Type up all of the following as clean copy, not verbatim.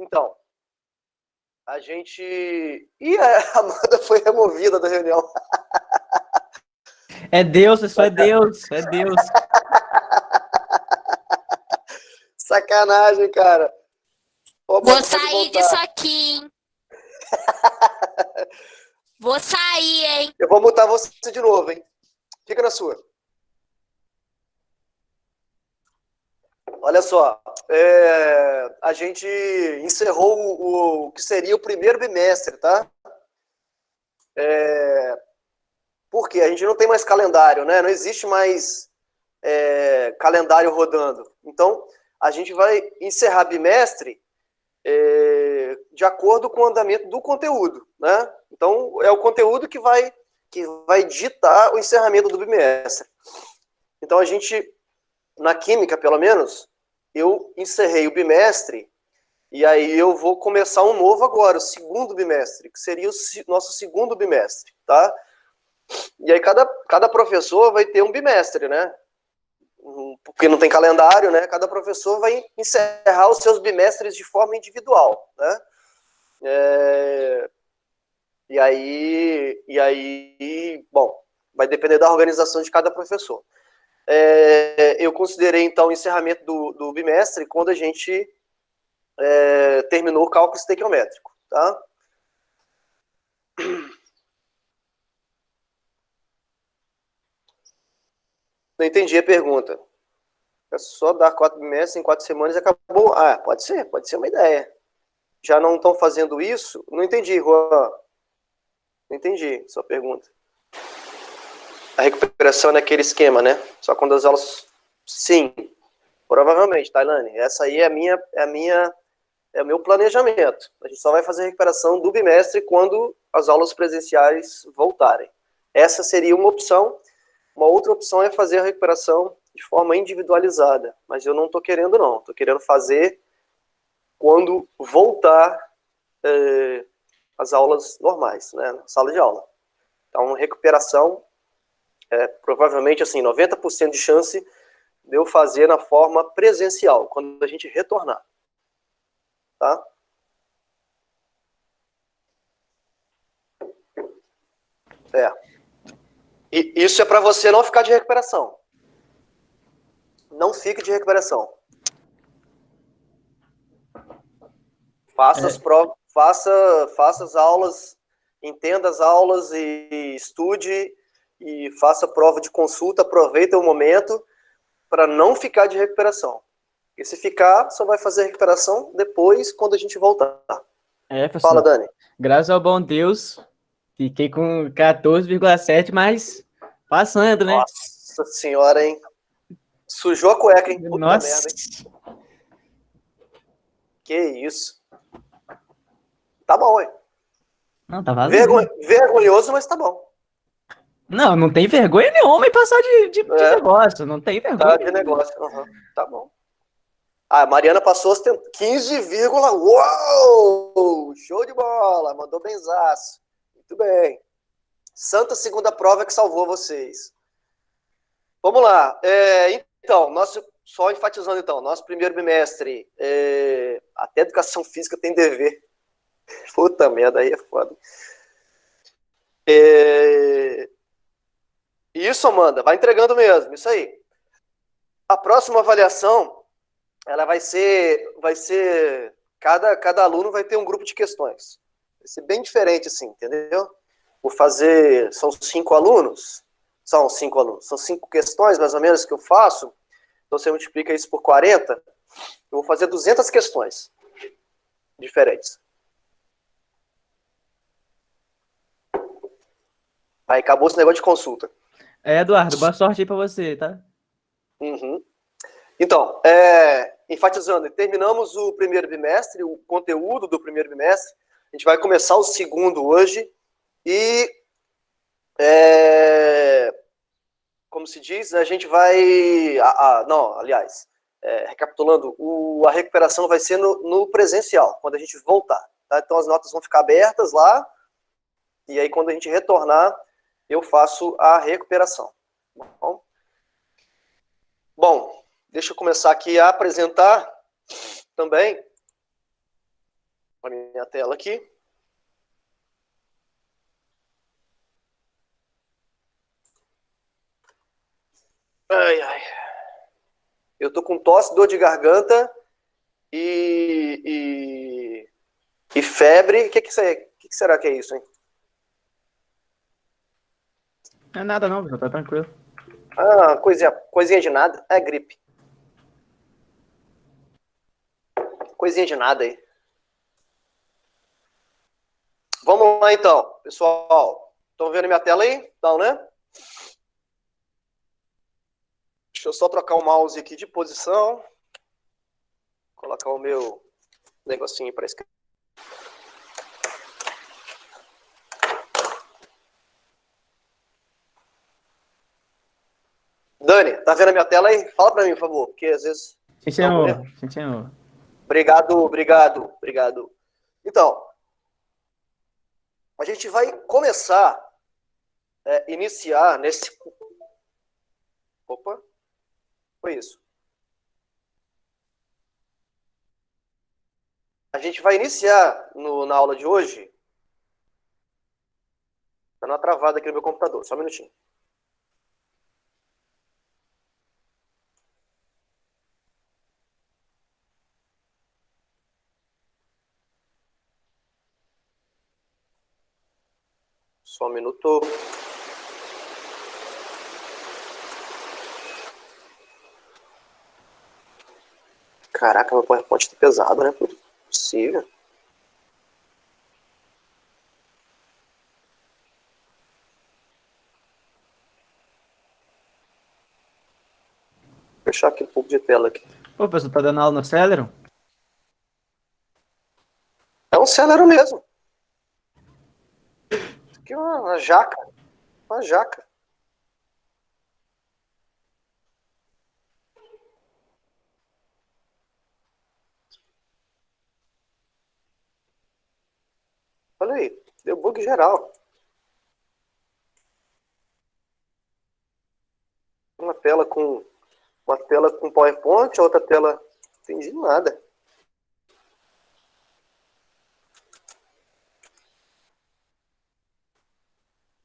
Então, a gente... Ih, a Amanda foi removida da reunião. É Deus, pessoal, é Deus, é Deus. Sacanagem, cara. Ô, Vou Amanda, pode sair voltar. disso aqui, hein? Vou sair, hein? Eu vou mutar você de novo, hein? Fica na sua. Olha só, a gente encerrou o que seria o primeiro bimestre, tá? Por quê? A gente não tem mais calendário, né? Não existe mais calendário rodando. Então, a gente vai encerrar bimestre de acordo com o andamento do conteúdo, né? Então, é o conteúdo que vai ditar o encerramento do bimestre. Então, a gente, na química, pelo menos, eu encerrei o bimestre e aí eu vou começar um novo agora, o segundo bimestre, que seria o nosso segundo bimestre, tá? E aí cada professor vai ter um bimestre, né? Porque não tem calendário, né? Cada professor vai encerrar os seus bimestres de forma individual, né? E aí, bom, vai depender da organização de cada professor. Eu considerei, então, o encerramento do bimestre quando a gente terminou o cálculo estequiométrico, tá? Não entendi a pergunta. É só dar 4 bimestres em 4 semanas e acabou. Ah, pode ser uma ideia. Já não estão fazendo isso? Não entendi, Juan. Não entendi sua pergunta. A recuperação é naquele esquema, né? Só quando as aulas... Sim, provavelmente, Tailane. Essa aí é o meu planejamento. A gente só vai fazer a recuperação do bimestre quando as aulas presenciais voltarem. Essa seria uma opção. Uma outra opção é fazer a recuperação de forma individualizada. Mas eu não estou querendo, não. Estou querendo fazer quando voltar as aulas normais, né? Na sala de aula. Então, recuperação, provavelmente, assim, 90% de chance de eu fazer na forma presencial, quando a gente retornar. Tá? E isso é para você não ficar de recuperação. Não fique de recuperação. Faça as provas, faça as aulas, entenda as aulas e estude e faça a prova de consulta, aproveita o momento para não ficar de recuperação. E se ficar, só vai fazer recuperação depois, quando a gente voltar. Professor. Fala, Dani. Graças ao bom Deus, fiquei com 14,7, mas passando, né? Nossa senhora, hein? Sujou a cueca, hein? Puta Nossa. merda, hein? Que isso. Tá bom, hein? Não, tá valendo. Vergonhoso, mas tá bom. Não tem vergonha nenhuma em passar de negócio. Não tem vergonha. Tá de negócio. Uhum. Tá bom. A Mariana passou 15, uou! Show de bola! Mandou benzaço. Muito bem. Santa segunda prova que salvou vocês. Vamos lá. Então, só enfatizando então, nosso primeiro bimestre, até educação física tem dever. Puta merda, aí é foda. Isso, Amanda, vai entregando mesmo, isso aí. A próxima avaliação, ela vai ser cada aluno vai ter um grupo de questões. Vai ser bem diferente assim, entendeu? São 5 alunos, são 5 questões mais ou menos que eu faço, então você multiplica isso por 40, eu vou fazer 200 questões diferentes. Aí acabou esse negócio de consulta. Eduardo, boa sorte aí pra você, tá? Uhum. Então, enfatizando, terminamos o primeiro bimestre, o conteúdo do primeiro bimestre, a gente vai começar o segundo hoje, e, como se diz, a gente vai... recapitulando, a recuperação vai ser no presencial, quando a gente voltar. Tá? Então, as notas vão ficar abertas lá, e aí, quando a gente retornar, eu faço a recuperação. Bom, deixa eu começar aqui a apresentar também a minha tela aqui. Ai, ai. Eu tô com tosse, dor de garganta e febre. O que será que é isso, hein? Não é nada não, pessoal, tá tranquilo. Ah, coisinha de nada. É gripe. Coisinha de nada aí. Vamos lá então, pessoal. Estão vendo minha tela aí? Então, né? Deixa eu só trocar o mouse aqui de posição. Colocar o meu negocinho para escrever. Dani, tá vendo a minha tela aí? Fala para mim, por favor, porque às vezes... Sim, senhor. Sim, senhor. Obrigado. Então, a gente vai começar, iniciar nesse... Opa, foi isso. A gente vai iniciar na aula de hoje. Tá uma travada aqui no meu computador, só um minutinho. Só um minuto. Caraca, meu PowerPoint tá pesado, né? Não é possível. Vou fechar aqui um pouco de tela aqui. Ô, pessoal, tá dando aula no Celeron? É um Celeron mesmo. Isso aqui é uma jaca. Uma jaca. Olha aí, deu bug geral. Uma tela com PowerPoint, outra tela... Não entendi nada.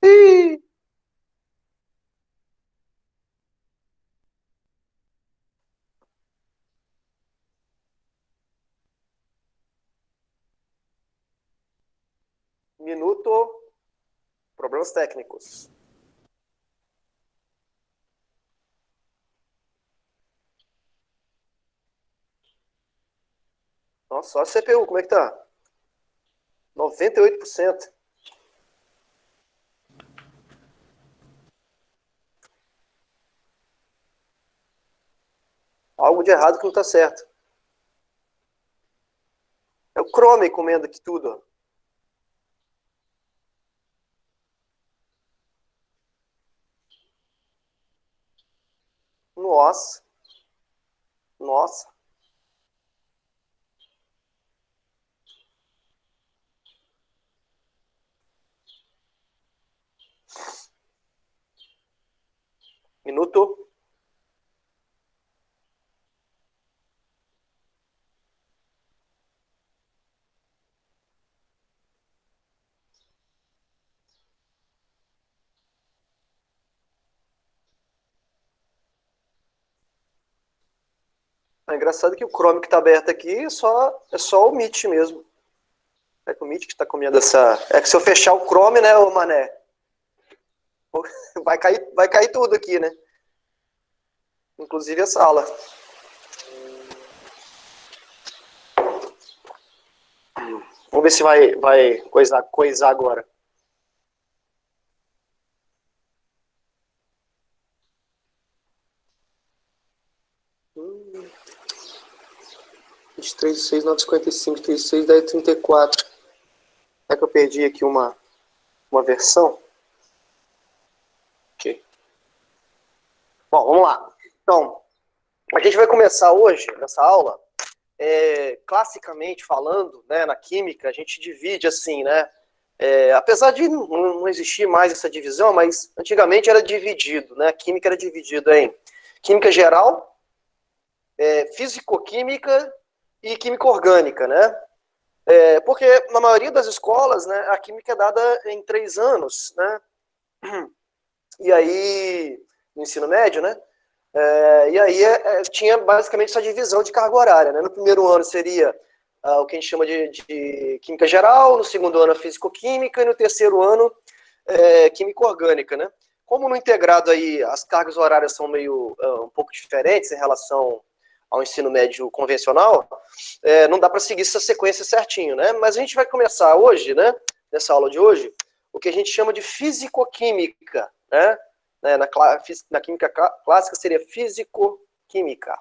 Ih! Minuto. Problemas técnicos. Nossa, só a CPU, como é que tá? 98%. Algo de errado que não tá certo. É o Chrome comendo aqui tudo, ó. Nossa. Nossa. Minuto. É engraçado que o Chrome que tá aberto aqui é só o Meet mesmo. É que o Meet que tá comendo essa... É que se eu fechar o Chrome, né, ô mané? Vai cair tudo aqui, né? Inclusive a sala. Vamos ver se vai coisar agora. Hum. 23, 6, 9, 55, 36, 10, 34. É que eu perdi aqui uma versão? Ok. Bom, vamos lá. Então, a gente vai começar hoje, nessa aula, classicamente falando, né, na química, a gente divide assim, né? Apesar de não existir mais essa divisão, mas antigamente era dividido, né? A química era dividida em química geral, fisicoquímica e química orgânica, né? Porque na maioria das escolas, né, a química é dada em 3 anos, né? E aí, no ensino médio, né? E aí tinha basicamente essa divisão de carga horária, né? No primeiro ano seria o que a gente chama de química geral, no segundo ano a físico-química e no terceiro ano química orgânica, né? Como no integrado aí as cargas horárias são meio um pouco diferentes em relação ao ensino médio convencional, não dá para seguir essa sequência certinho, né? Mas a gente vai começar hoje, né? Nessa aula de hoje, o que a gente chama de físico-química, né? Na química clássica seria físico-química.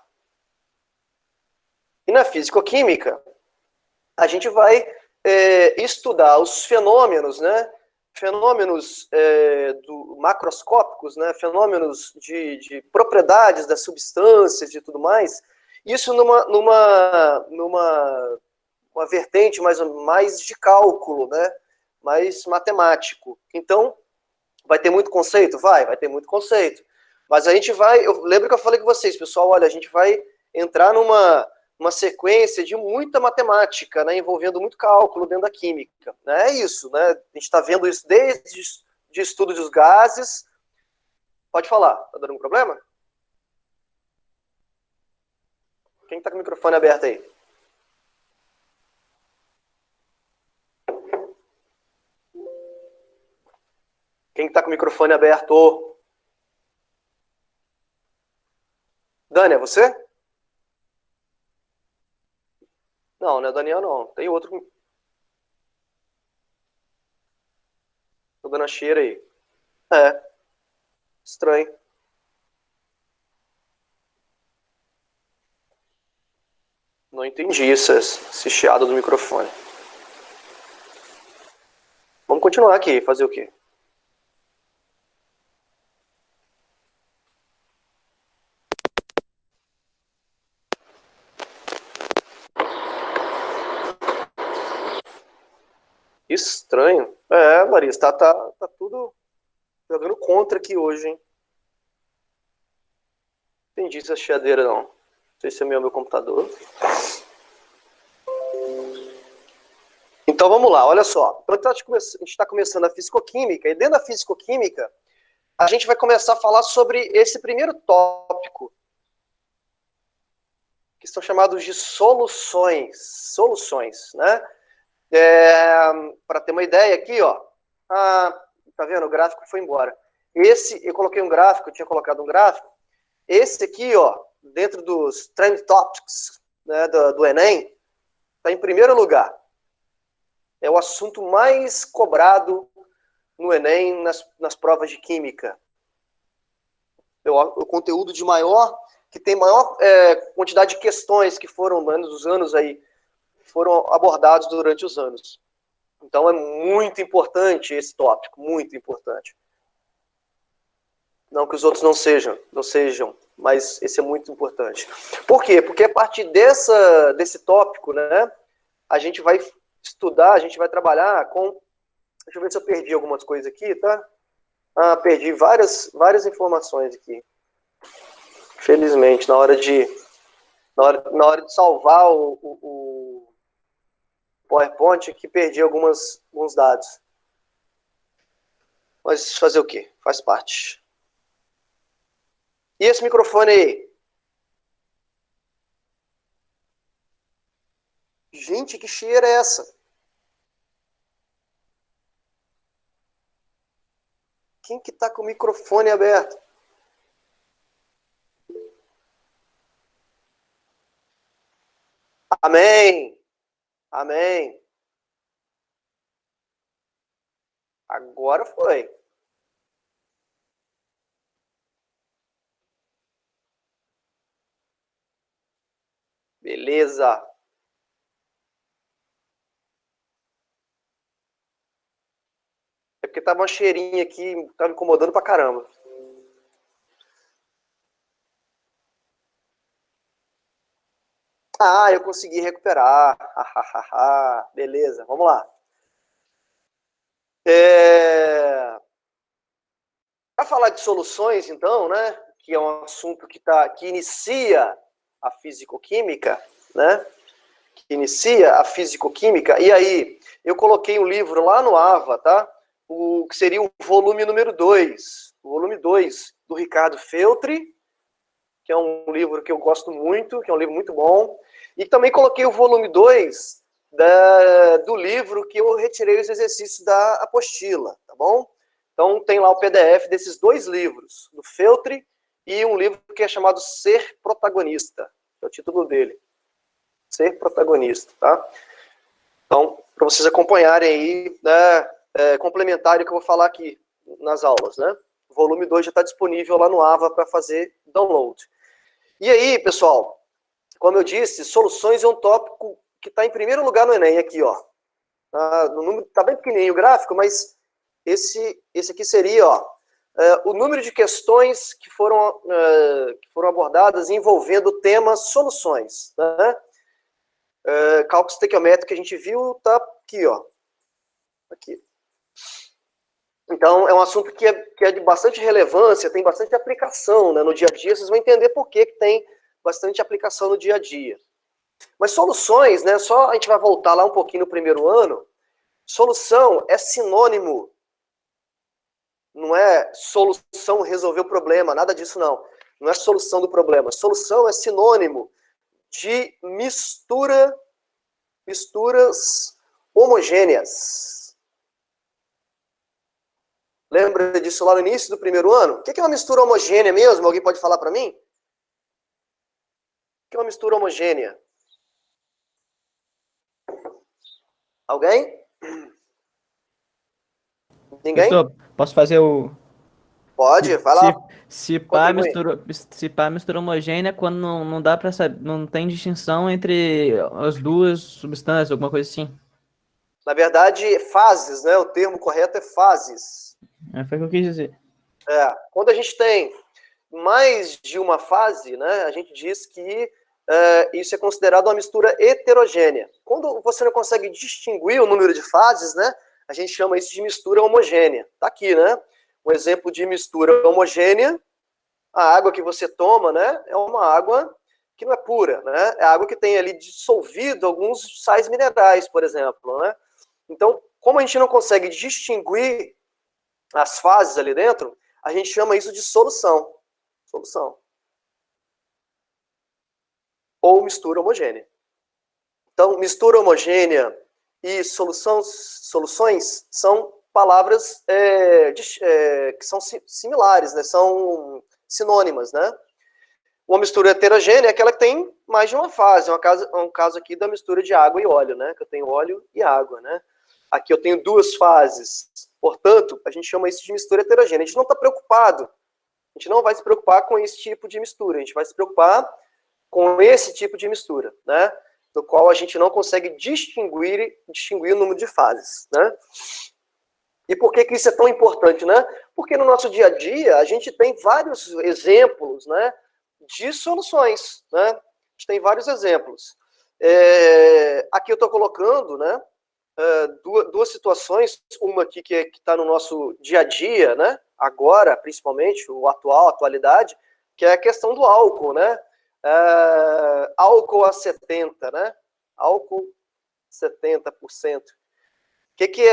E na físico-química, a gente vai estudar os fenômenos, né? Fenômenos macroscópicos, né? Fenômenos de propriedades das substâncias e tudo mais. Isso numa uma vertente mais de cálculo, né? Mais matemático. Então, vai ter muito conceito? Vai ter muito conceito. Mas a gente vai... Eu lembro que eu falei com vocês, pessoal, olha, a gente vai entrar numa sequência de muita matemática, né, envolvendo muito cálculo dentro da química. Né? É isso, né? A gente está vendo isso desde de estudo dos gases. Pode falar, tá dando um problema? Quem está com o microfone aberto aí? Quem está com o microfone aberto? Dani, é você? Não, não é Daniel, não. Tem outro. Tô dando a cheira aí. Estranho. Não entendi esse chiado do microfone. Vamos continuar aqui, fazer o quê? Estranho. Larissa, tá tudo jogando contra aqui hoje, hein? Entendi essa chiadeira, não. Não sei se é meu computador. Então vamos lá, olha só. Então, a gente está começando a fisicoquímica, e dentro da fisicoquímica, a gente vai começar a falar sobre esse primeiro tópico, que são chamados de soluções. Soluções, né? Para ter uma ideia aqui, ó. Tá vendo? O gráfico foi embora. Eu coloquei um gráfico, eu tinha colocado um gráfico. Esse aqui, ó, dentro dos Trend Topics, né, do Enem, está em primeiro lugar. É o assunto mais cobrado no Enem nas provas de química. O conteúdo de maior, que tem maior quantidade de questões que foram, nos anos aí, foram abordados durante os anos. Então é muito importante esse tópico, muito importante. Não que os outros não sejam, mas esse é muito importante. Por quê? Porque a partir desse tópico, né, a gente vai estudar, a gente vai trabalhar com... Deixa eu ver se eu perdi algumas coisas aqui, tá? Perdi várias informações aqui. Felizmente, na hora de salvar o PowerPoint aqui, perdi alguns dados. Mas fazer o quê? Faz parte. E esse microfone aí? Gente, que cheira é essa? Quem que tá com o microfone aberto? Amém. Amém. Agora foi. Beleza. É porque tava uma cheirinha aqui, tá me incomodando pra caramba. Eu consegui recuperar. Beleza, vamos lá. Para falar de soluções, então, né, que é um assunto que inicia a fisicoquímica, né, que inicia a fisicoquímica, e aí eu coloquei um livro lá no AVA, tá? O que seria o volume número 2, o volume 2 do Ricardo Feltri, que é um livro que eu gosto muito, que é um livro muito bom, e também coloquei o volume 2 do livro que eu retirei os exercícios da apostila, tá bom? Então tem lá o PDF desses 2 livros, do Feltri, e um livro que é chamado Ser Protagonista, é o título dele. Ser Protagonista, tá? Então, para vocês acompanharem aí, né, complementarem o que eu vou falar aqui nas aulas, né? O volume 2 já está disponível lá no AVA para fazer download. E aí, pessoal, como eu disse, soluções é um tópico que está em primeiro lugar no Enem, aqui, ó. No número, tá bem pequenininho o gráfico, mas esse aqui seria, ó, o número de questões que foram abordadas envolvendo o tema soluções, né? Cálculo estequiométrico que a gente viu tá aqui, ó. Aqui. Então, é um assunto que é de bastante relevância, tem bastante aplicação, né, no dia a dia. Vocês vão entender por que tem bastante aplicação no dia a dia. Mas soluções, né, só a gente vai voltar lá um pouquinho no primeiro ano. Solução é sinônimo. Não é solução resolver o problema, nada disso não. Não é solução do problema. Solução é sinônimo de misturas homogêneas. Lembra disso lá no início do primeiro ano? O que é uma mistura homogênea mesmo? Alguém pode falar para mim? O que é uma mistura homogênea? Alguém? Ninguém? Professor, posso fazer o... Pode, vai lá. Se Contribui. pá mistura homogênea é quando não dá para saber, não tem distinção entre as duas substâncias, alguma coisa assim. Na verdade, fases, né? O termo correto é fases. Foi o que eu quis dizer. Quando a gente tem mais de uma fase, né, a gente diz que isso é considerado uma mistura heterogênea. Quando você não consegue distinguir o número de fases, né, a gente chama isso de mistura homogênea. Tá aqui, né? Um exemplo de mistura homogênea, a água que você toma, né, é uma água que não é pura, né? É água que tem ali dissolvido alguns sais minerais, por exemplo, né? Então, como a gente não consegue distinguir as fases ali dentro, a gente chama isso de solução. Solução. Ou mistura homogênea. Então, mistura homogênea e soluções são palavras que são similares, né? São sinônimas, né? Uma mistura heterogênea é aquela que tem mais de uma fase. É um caso aqui da mistura de água e óleo, né? Que eu tenho óleo e água, né? Aqui eu tenho 2 fases. Portanto, a gente chama isso de mistura heterogênea. A gente não está preocupado. A gente não vai se preocupar com esse tipo de mistura. A gente vai se preocupar com esse tipo de mistura, né? No qual a gente não consegue distinguir o número de fases, né? E por que isso é tão importante, né? Porque no nosso dia a dia a gente tem vários exemplos, né, de soluções, né? A gente tem vários exemplos. Aqui eu estou colocando, né, duas situações, uma aqui que está no nosso dia a dia, né? Agora, principalmente, a atualidade, que é a questão do álcool, né? Álcool a 70, né? Álcool 70%. O que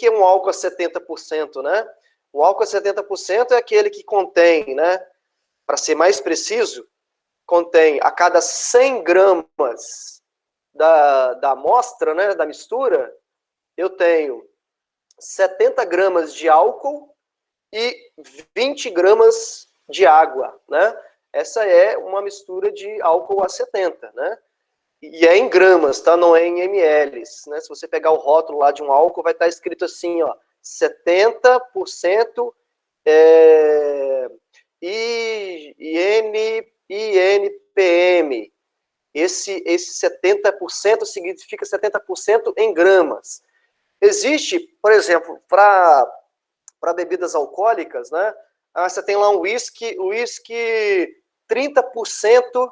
é um álcool a 70%, né? O álcool a 70% é aquele que contém, né? Para ser mais preciso, contém a cada 100 gramas da amostra, né? Da mistura, eu tenho 70 gramas de álcool e 20 gramas de água, né? Essa é uma mistura de álcool a 70, né? E é em gramas, tá? Não é em ml, né? Se você pegar o rótulo lá de um álcool, vai estar escrito assim, ó, 70% INPM. Esse 70% significa 70% em gramas. Existe, por exemplo, para bebidas alcoólicas, né? Você tem lá um whisky 30%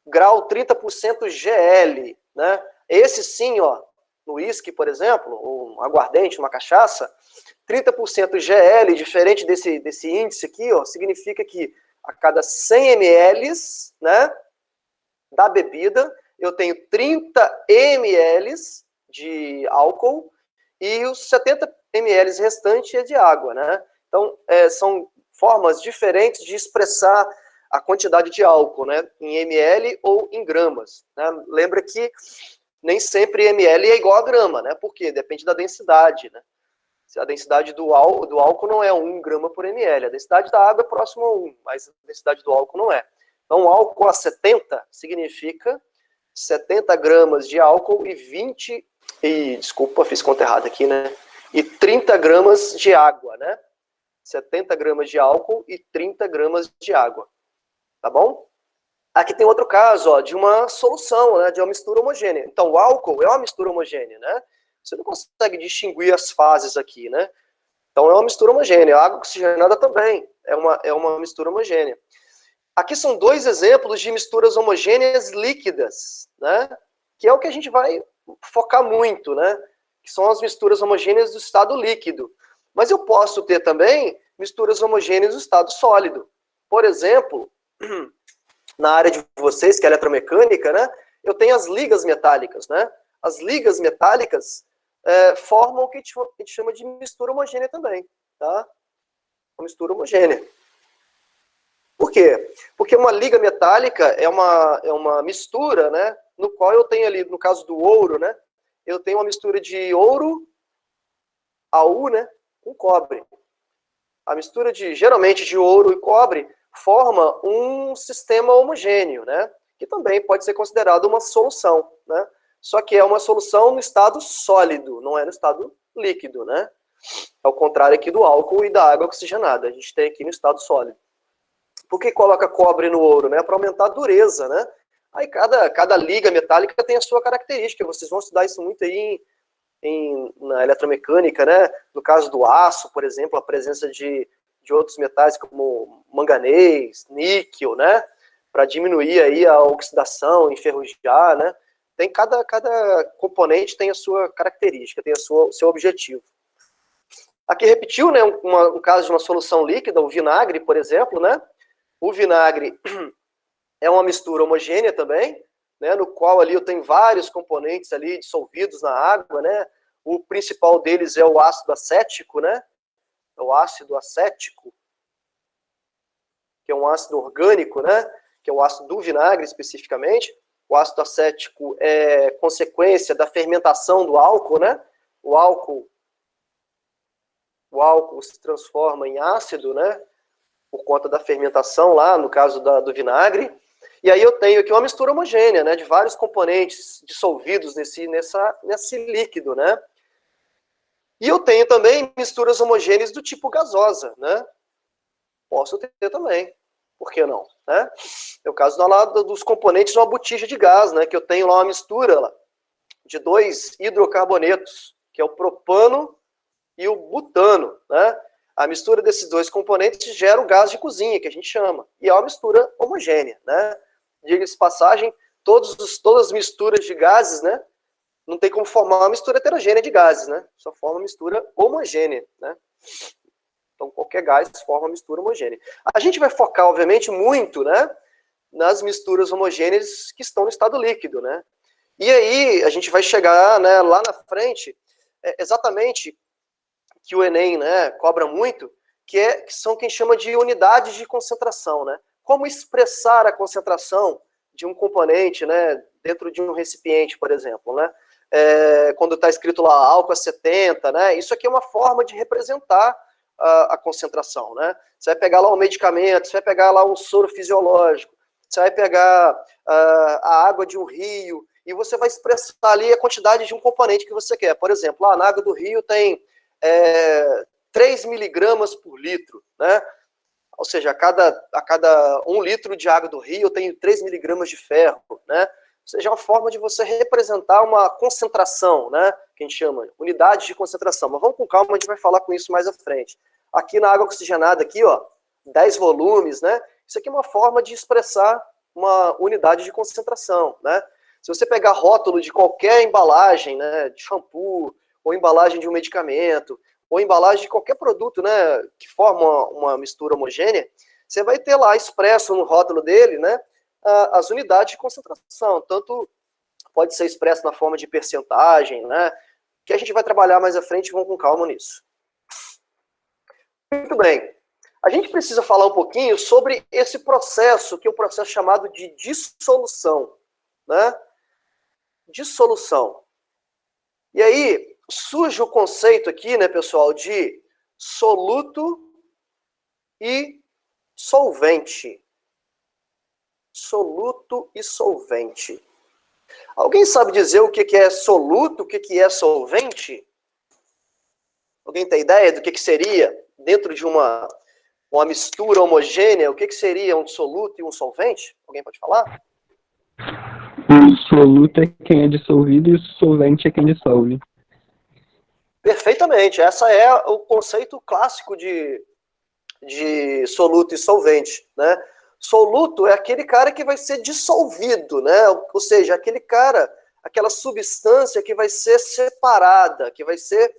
grau, 30% GL, né? Esse sim, ó, no whisky, por exemplo, um aguardente, uma cachaça, 30% GL, diferente desse índice aqui, ó, significa que a cada 100 ml, né, da bebida, eu tenho 30 ml de álcool e os 70 ml restantes é de água, né? Então, são formas diferentes de expressar a quantidade de álcool, né? Em ml ou em gramas, né? Lembra que nem sempre ml é igual a grama, né? Por quê? Depende da densidade, né? A densidade do álcool não é 1 grama por ml, a densidade da água é próxima a 1, mas a densidade do álcool não é. Então, álcool a 70 significa 70 gramas de álcool desculpa, fiz conta errada aqui, né? E 30 gramas de água, né? 70 gramas de álcool e 30 gramas de água, tá bom? Aqui tem outro caso, ó, de uma solução, né? De uma mistura homogênea. Então, o álcool é uma mistura homogênea, né? Você não consegue distinguir as fases aqui, né? Então, é uma mistura homogênea. A água oxigenada também é uma mistura homogênea. Aqui são 2 exemplos de misturas homogêneas líquidas, né? Que é o que a gente vai focar muito, né? Que são as misturas homogêneas do estado líquido. Mas eu posso ter também misturas homogêneas do estado sólido. Por exemplo, na área de vocês, que é eletromecânica, né? Eu tenho as ligas metálicas, né? As ligas metálicas formam o que a gente chama de mistura homogênea também, tá? Uma mistura homogênea. Por quê? Porque uma liga metálica é uma mistura, né? No qual eu tenho ali, no caso do ouro, né? Eu tenho uma mistura de ouro, AU, né? Com cobre. A mistura geralmente de ouro e cobre forma um sistema homogêneo, né? Que também pode ser considerado uma solução, né? Só que é uma solução no estado sólido, não é no estado líquido, né? Ao contrário aqui do álcool e da água oxigenada. A gente tem aqui no estado sólido. Por que coloca cobre no ouro, né? Para aumentar a dureza, né? Aí cada liga metálica tem a sua característica. Vocês vão estudar isso muito aí na eletromecânica, né? No caso do aço, por exemplo, a presença de outros metais como manganês, níquel, né? Para diminuir aí a oxidação, enferrujar, né? Tem cada componente tem a sua característica, tem o seu objetivo. Aqui repetiu, né? Um caso de uma solução líquida, o vinagre, por exemplo, né? O vinagre é uma mistura homogênea também, né? No qual ali eu tenho vários componentes ali dissolvidos na água, né? O principal deles é o ácido acético, né? É o ácido acético, que é um ácido orgânico, né? Que é o ácido do vinagre especificamente. O ácido acético é consequência da fermentação do álcool, né? O álcool se transforma em ácido, né? Por conta da fermentação lá, no caso do vinagre. E aí eu tenho aqui uma mistura homogênea, né? De vários componentes dissolvidos nesse líquido, né? E eu tenho também misturas homogêneas do tipo gasosa, né? Posso ter também. Por que não? Né? É o caso lá dos componentes de uma botija de gás, né? Que eu tenho lá uma mistura de 2 hidrocarbonetos, que é o propano e o butano, né? A mistura desses 2 componentes gera o gás de cozinha, que a gente chama. E é uma mistura homogênea, né? Diga-se de passagem, todas as misturas de gases, né? Não tem como formar uma mistura heterogênea de gases, né? Só forma uma mistura homogênea, né? Então, qualquer gás forma uma mistura homogênea. A gente vai focar, obviamente, muito, né, nas misturas homogêneas que estão no estado líquido, né? E aí, a gente vai chegar, né, lá na frente, exatamente que o Enem, né, cobra muito, que são quem chama de unidades de concentração, né? Como expressar a concentração de um componente, né, dentro de um recipiente, por exemplo, né? Quando está escrito lá álcool a 70, né? Isso aqui é uma forma de representar a concentração, né? Você vai pegar lá um medicamento, você vai pegar lá um soro fisiológico, você vai pegar a água de um rio e você vai expressar ali a quantidade de um componente que você quer. Por exemplo, lá na água do rio tem 3 miligramas por litro, né? Ou seja, a cada 1 litro de água do rio eu tenho 3 miligramas de ferro, né? Ou seja, é uma forma de você representar uma concentração, né? Que a gente chama de unidade de concentração. Mas vamos com calma, a gente vai falar com isso mais à frente. Aqui na água oxigenada, aqui, ó, 10 volumes, né? Isso aqui é uma forma de expressar uma unidade de concentração, né? Se você pegar rótulo de qualquer embalagem, né, de shampoo, ou embalagem de um medicamento, ou embalagem de qualquer produto, né, que forma uma mistura homogênea, você vai ter lá expresso no rótulo dele, né, as unidades de concentração, tanto pode ser expresso na forma de percentagem, né? Que a gente vai trabalhar mais à frente, vamos com calma nisso. Muito bem. A gente precisa falar um pouquinho sobre esse processo, que é o processo chamado de dissolução, né? Dissolução. E aí surge o conceito aqui, né, pessoal, de soluto e solvente. Soluto e solvente. Alguém sabe dizer o que é soluto, o que é solvente? Alguém tem ideia do que seria, dentro de uma mistura homogênea, o que seria um soluto e um solvente? Alguém pode falar? O soluto é quem é dissolvido e o solvente é quem dissolve. Perfeitamente. Essa é o conceito clássico de soluto e solvente, né? Soluto é aquele cara que vai ser dissolvido, né? Ou seja, aquele cara, aquela substância que vai ser separada, que vai ser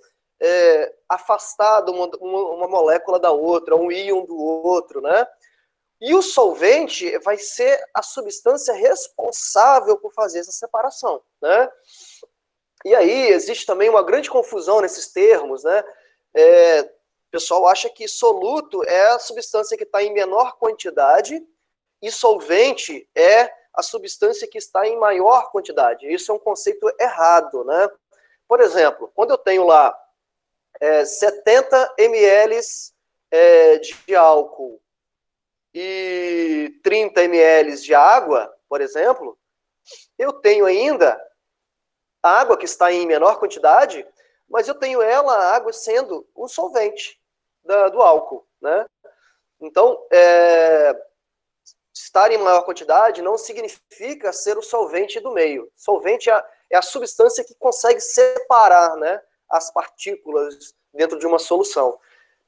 afastada uma molécula da outra, um íon do outro, né? E o solvente vai ser a substância responsável por fazer essa separação, né? E aí existe também uma grande confusão nesses termos, né? O pessoal acha que soluto é a substância que está em menor quantidade e solvente é a substância que está em maior quantidade. Isso é um conceito errado, né? Por exemplo, quando eu tenho lá 70 ml de álcool e 30 ml de água, por exemplo, eu tenho ainda a água que está em menor quantidade, mas eu tenho a água sendo um solvente do álcool, né? Então, estar em maior quantidade não significa ser o solvente do meio. Solvente é a substância que consegue separar, né, as partículas dentro de uma solução.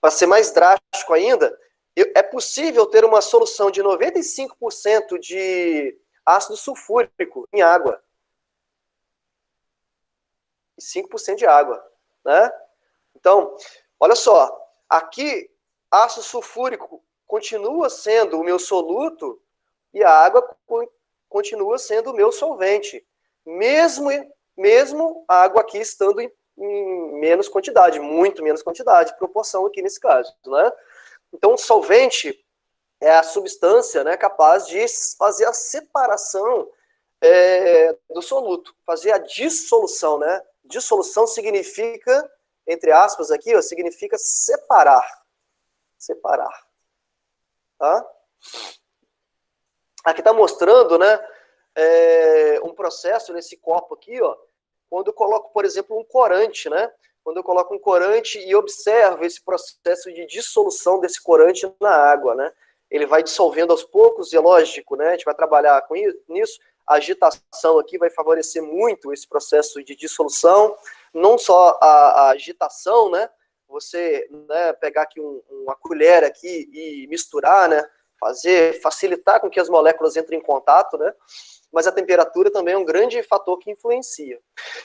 Para ser mais drástico ainda, é possível ter uma solução de 95% de ácido sulfúrico em água. E 5% de água, né? Então, olha só, aqui ácido sulfúrico continua sendo o meu soluto e a água continua sendo o meu solvente, mesmo a água aqui estando em menos quantidade, muito menos quantidade, proporção aqui nesse caso, né? Então, o solvente é a substância, né, capaz de fazer a separação do soluto, fazer a dissolução, né? Dissolução significa, entre aspas aqui, significa separar. Separar. Tá? Aqui está mostrando, né, um processo nesse copo aqui, ó, quando eu coloco, por exemplo, um corante, né? Quando eu coloco um corante e observo esse processo de dissolução desse corante na água, né? Ele vai dissolvendo aos poucos, e é lógico, né? A gente vai trabalhar com nisso. A agitação aqui vai favorecer muito esse processo de dissolução, não só a agitação, né? Você, né, pegar aqui uma colher aqui e misturar, né? Facilitar com que as moléculas entrem em contato, né? Mas a temperatura também é um grande fator que influencia.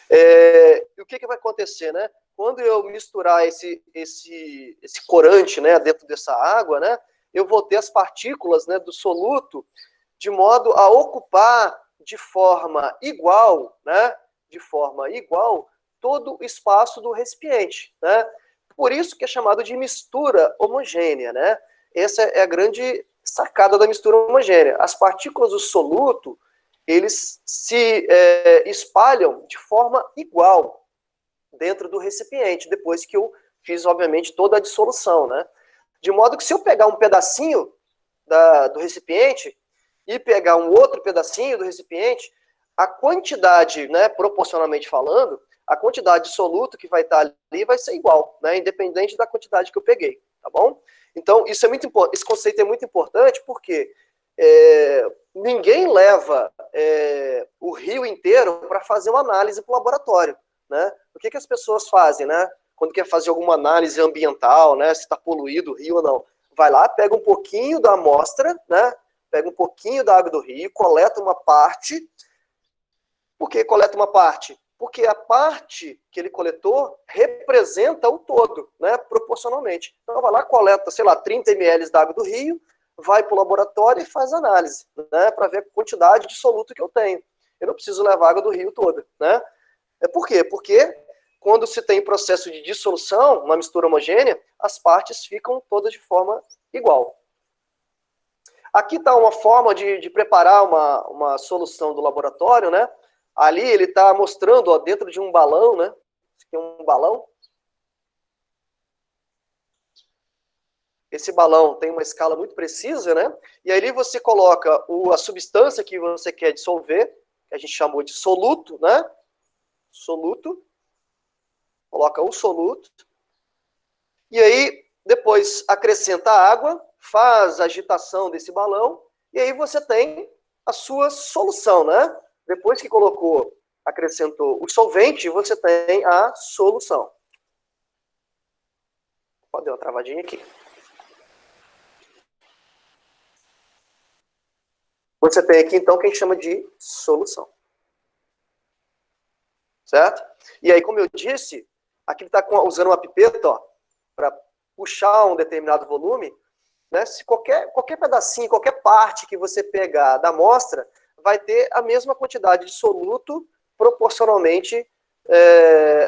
E o que vai acontecer, né? Quando eu misturar esse corante, né, dentro dessa água, né, eu vou ter as partículas, né, do soluto de modo a ocupar de forma igual, né, todo o espaço do recipiente, né? Por isso que é chamado de mistura homogênea, né? Essa é a grande sacada da mistura homogênea. As partículas do soluto, eles se espalham de forma igual dentro do recipiente, depois que eu fiz, obviamente, toda a dissolução, né? De modo que se eu pegar um pedacinho do recipiente e pegar um outro pedacinho do recipiente, a quantidade, né, proporcionalmente falando, a quantidade de soluto que vai estar ali vai ser igual, né, independente da quantidade que eu peguei, tá bom? Então, isso é muito importante, esse conceito é muito importante porque ninguém leva o rio inteiro para fazer uma análise para o laboratório, né? O que as pessoas fazem, né? Quando quer fazer alguma análise ambiental, né, se está poluído o rio ou não, vai lá, pega um pouquinho da amostra, né? Pega um pouquinho da água do rio, coleta uma parte. Por que coleta uma parte? Porque a parte que ele coletou representa o todo, né, proporcionalmente. Então, vai lá, coleta, sei lá, 30 ml da água do rio, vai para o laboratório e faz análise, né, para ver a quantidade de soluto que eu tenho. eu não preciso levar água do rio toda, né? Por quê? Porque quando se tem processo de dissolução, uma mistura homogênea, as partes ficam todas de forma igual. Aqui está uma forma de preparar uma solução do laboratório, né? Ali ele está mostrando, ó, dentro de um balão, né? Esse aqui é um balão. Esse balão tem uma escala muito precisa, né? E aí você coloca a substância que você quer dissolver, que a gente chamou de soluto, né? Soluto. Coloca o soluto. E aí, depois acrescenta água, faz a agitação desse balão, e aí você tem a sua solução, né? Depois que acrescentou o solvente, você tem a solução. Pode dar uma travadinha aqui. Você tem aqui, então, o que a gente chama de solução. Certo? E aí, como eu disse, aqui ele está usando uma pipeta para puxar um determinado volume, né? Se qualquer pedacinho, qualquer parte que você pegar da amostra, vai ter a mesma quantidade de soluto proporcionalmente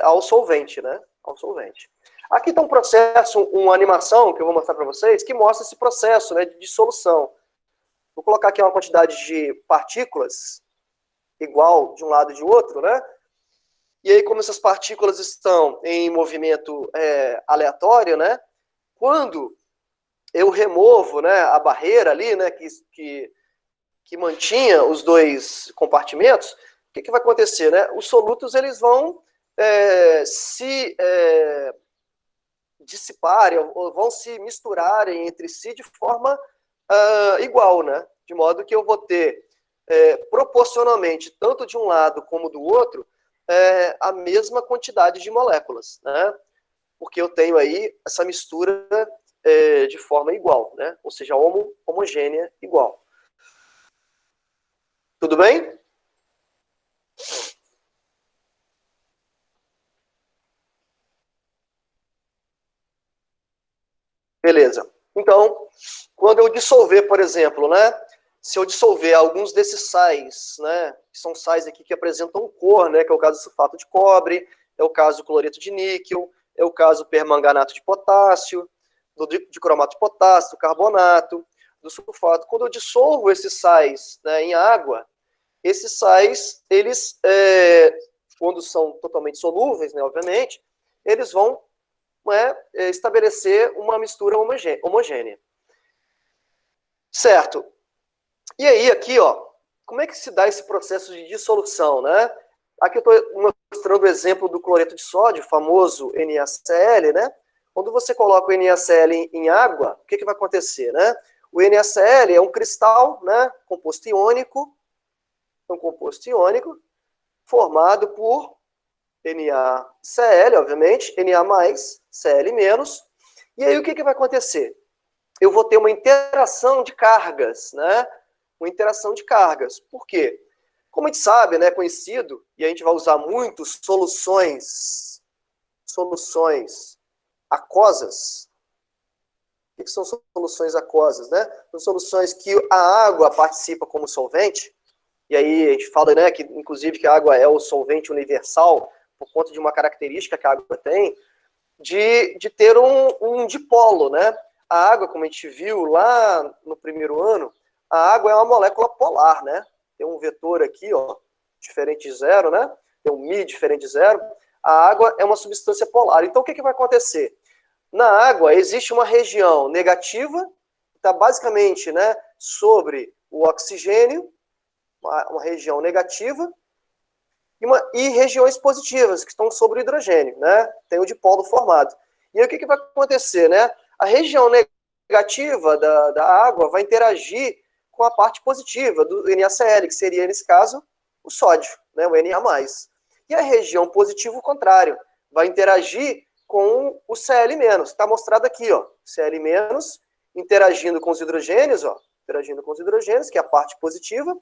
ao solvente, né? Ao solvente. Aqui está um processo, uma animação que eu vou mostrar para vocês, que mostra esse processo, né, de dissolução. Vou colocar aqui uma quantidade de partículas igual de um lado e de outro, né? E aí, como essas partículas estão em movimento aleatório, né? Quando eu removo, né, a barreira ali, né, que mantinha os dois compartimentos, o que vai acontecer, né? Os solutos eles vão se dissiparem, ou vão se misturarem entre si de forma igual, né? De modo que eu vou ter proporcionalmente, tanto de um lado como do outro, a mesma quantidade de moléculas, né? Porque eu tenho aí essa mistura de forma igual, né? Ou seja, homogênea igual. Tudo bem? Beleza. Então, quando eu dissolver, por exemplo, né? Se eu dissolver alguns desses sais, né? Que são sais aqui que apresentam cor, né? Que é o caso do sulfato de cobre, é o caso do cloreto de níquel, é o caso do permanganato de potássio, de cromato de potássio, do carbonato, do sulfato. Quando eu dissolvo esses sais, né, em água, esses sais, eles, quando são totalmente solúveis, né, obviamente, eles vão estabelecer uma mistura homogênea. Certo. E aí, aqui, ó, como é que se dá esse processo de dissolução, né? Aqui eu estou mostrando o exemplo do cloreto de sódio, famoso NaCl, né? Quando você coloca o NaCl em água, o que vai acontecer, né? O NaCl é um cristal, né? Composto iônico, formado por NaCl, obviamente, Na+, Cl-. E aí o que vai acontecer? Eu vou ter uma interação de cargas, né? Uma interação de cargas. Por quê? Como a gente sabe, né, conhecido, e a gente vai usar muito soluções aquosas. O que são soluções aquosas, né? São soluções que a água participa como solvente, e aí a gente fala, né, que inclusive que a água é o solvente universal, por conta de uma característica que a água tem, de ter um dipolo, né? A água, como a gente viu lá no primeiro ano, a água é uma molécula polar, né? Tem um vetor aqui, ó, diferente de zero, né? Tem um μ diferente de zero. A água é uma substância polar. Então, o que vai acontecer? Na água, existe uma região negativa, que está basicamente, né, sobre o oxigênio, uma região negativa, e regiões positivas, que estão sobre o hidrogênio, né? Tem o dipolo formado. E aí, o que vai acontecer, né? A região negativa da água vai interagir com a parte positiva do NaCl, que seria, nesse caso, o sódio, né, o Na+. E a região positiva, o contrário, vai interagir com o Cl-. Está mostrado aqui, ó, Cl- interagindo com os hidrogênios, ó, que é a parte positiva,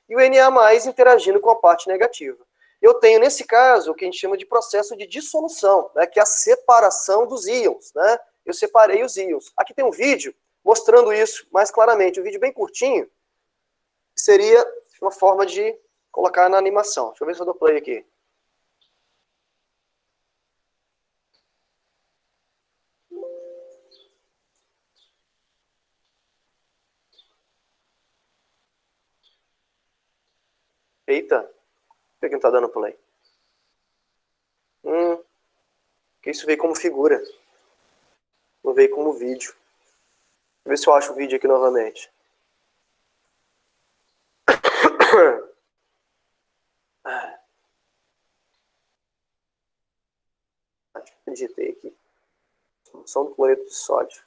e o Na+ interagindo com a parte negativa. Eu tenho, nesse caso, o que a gente chama de processo de dissolução, né, que é a separação dos íons, né? Eu separei os íons. Aqui tem um vídeo mostrando isso mais claramente, um vídeo bem curtinho, que seria uma forma de colocar na animação. Deixa eu ver se eu dou play aqui. Eita, por que não tá dando play? Que isso veio como figura. Não veio como vídeo. Deixa eu ver se eu acho o vídeo aqui novamente. Digitei aqui. Solução do cloreto de sódio.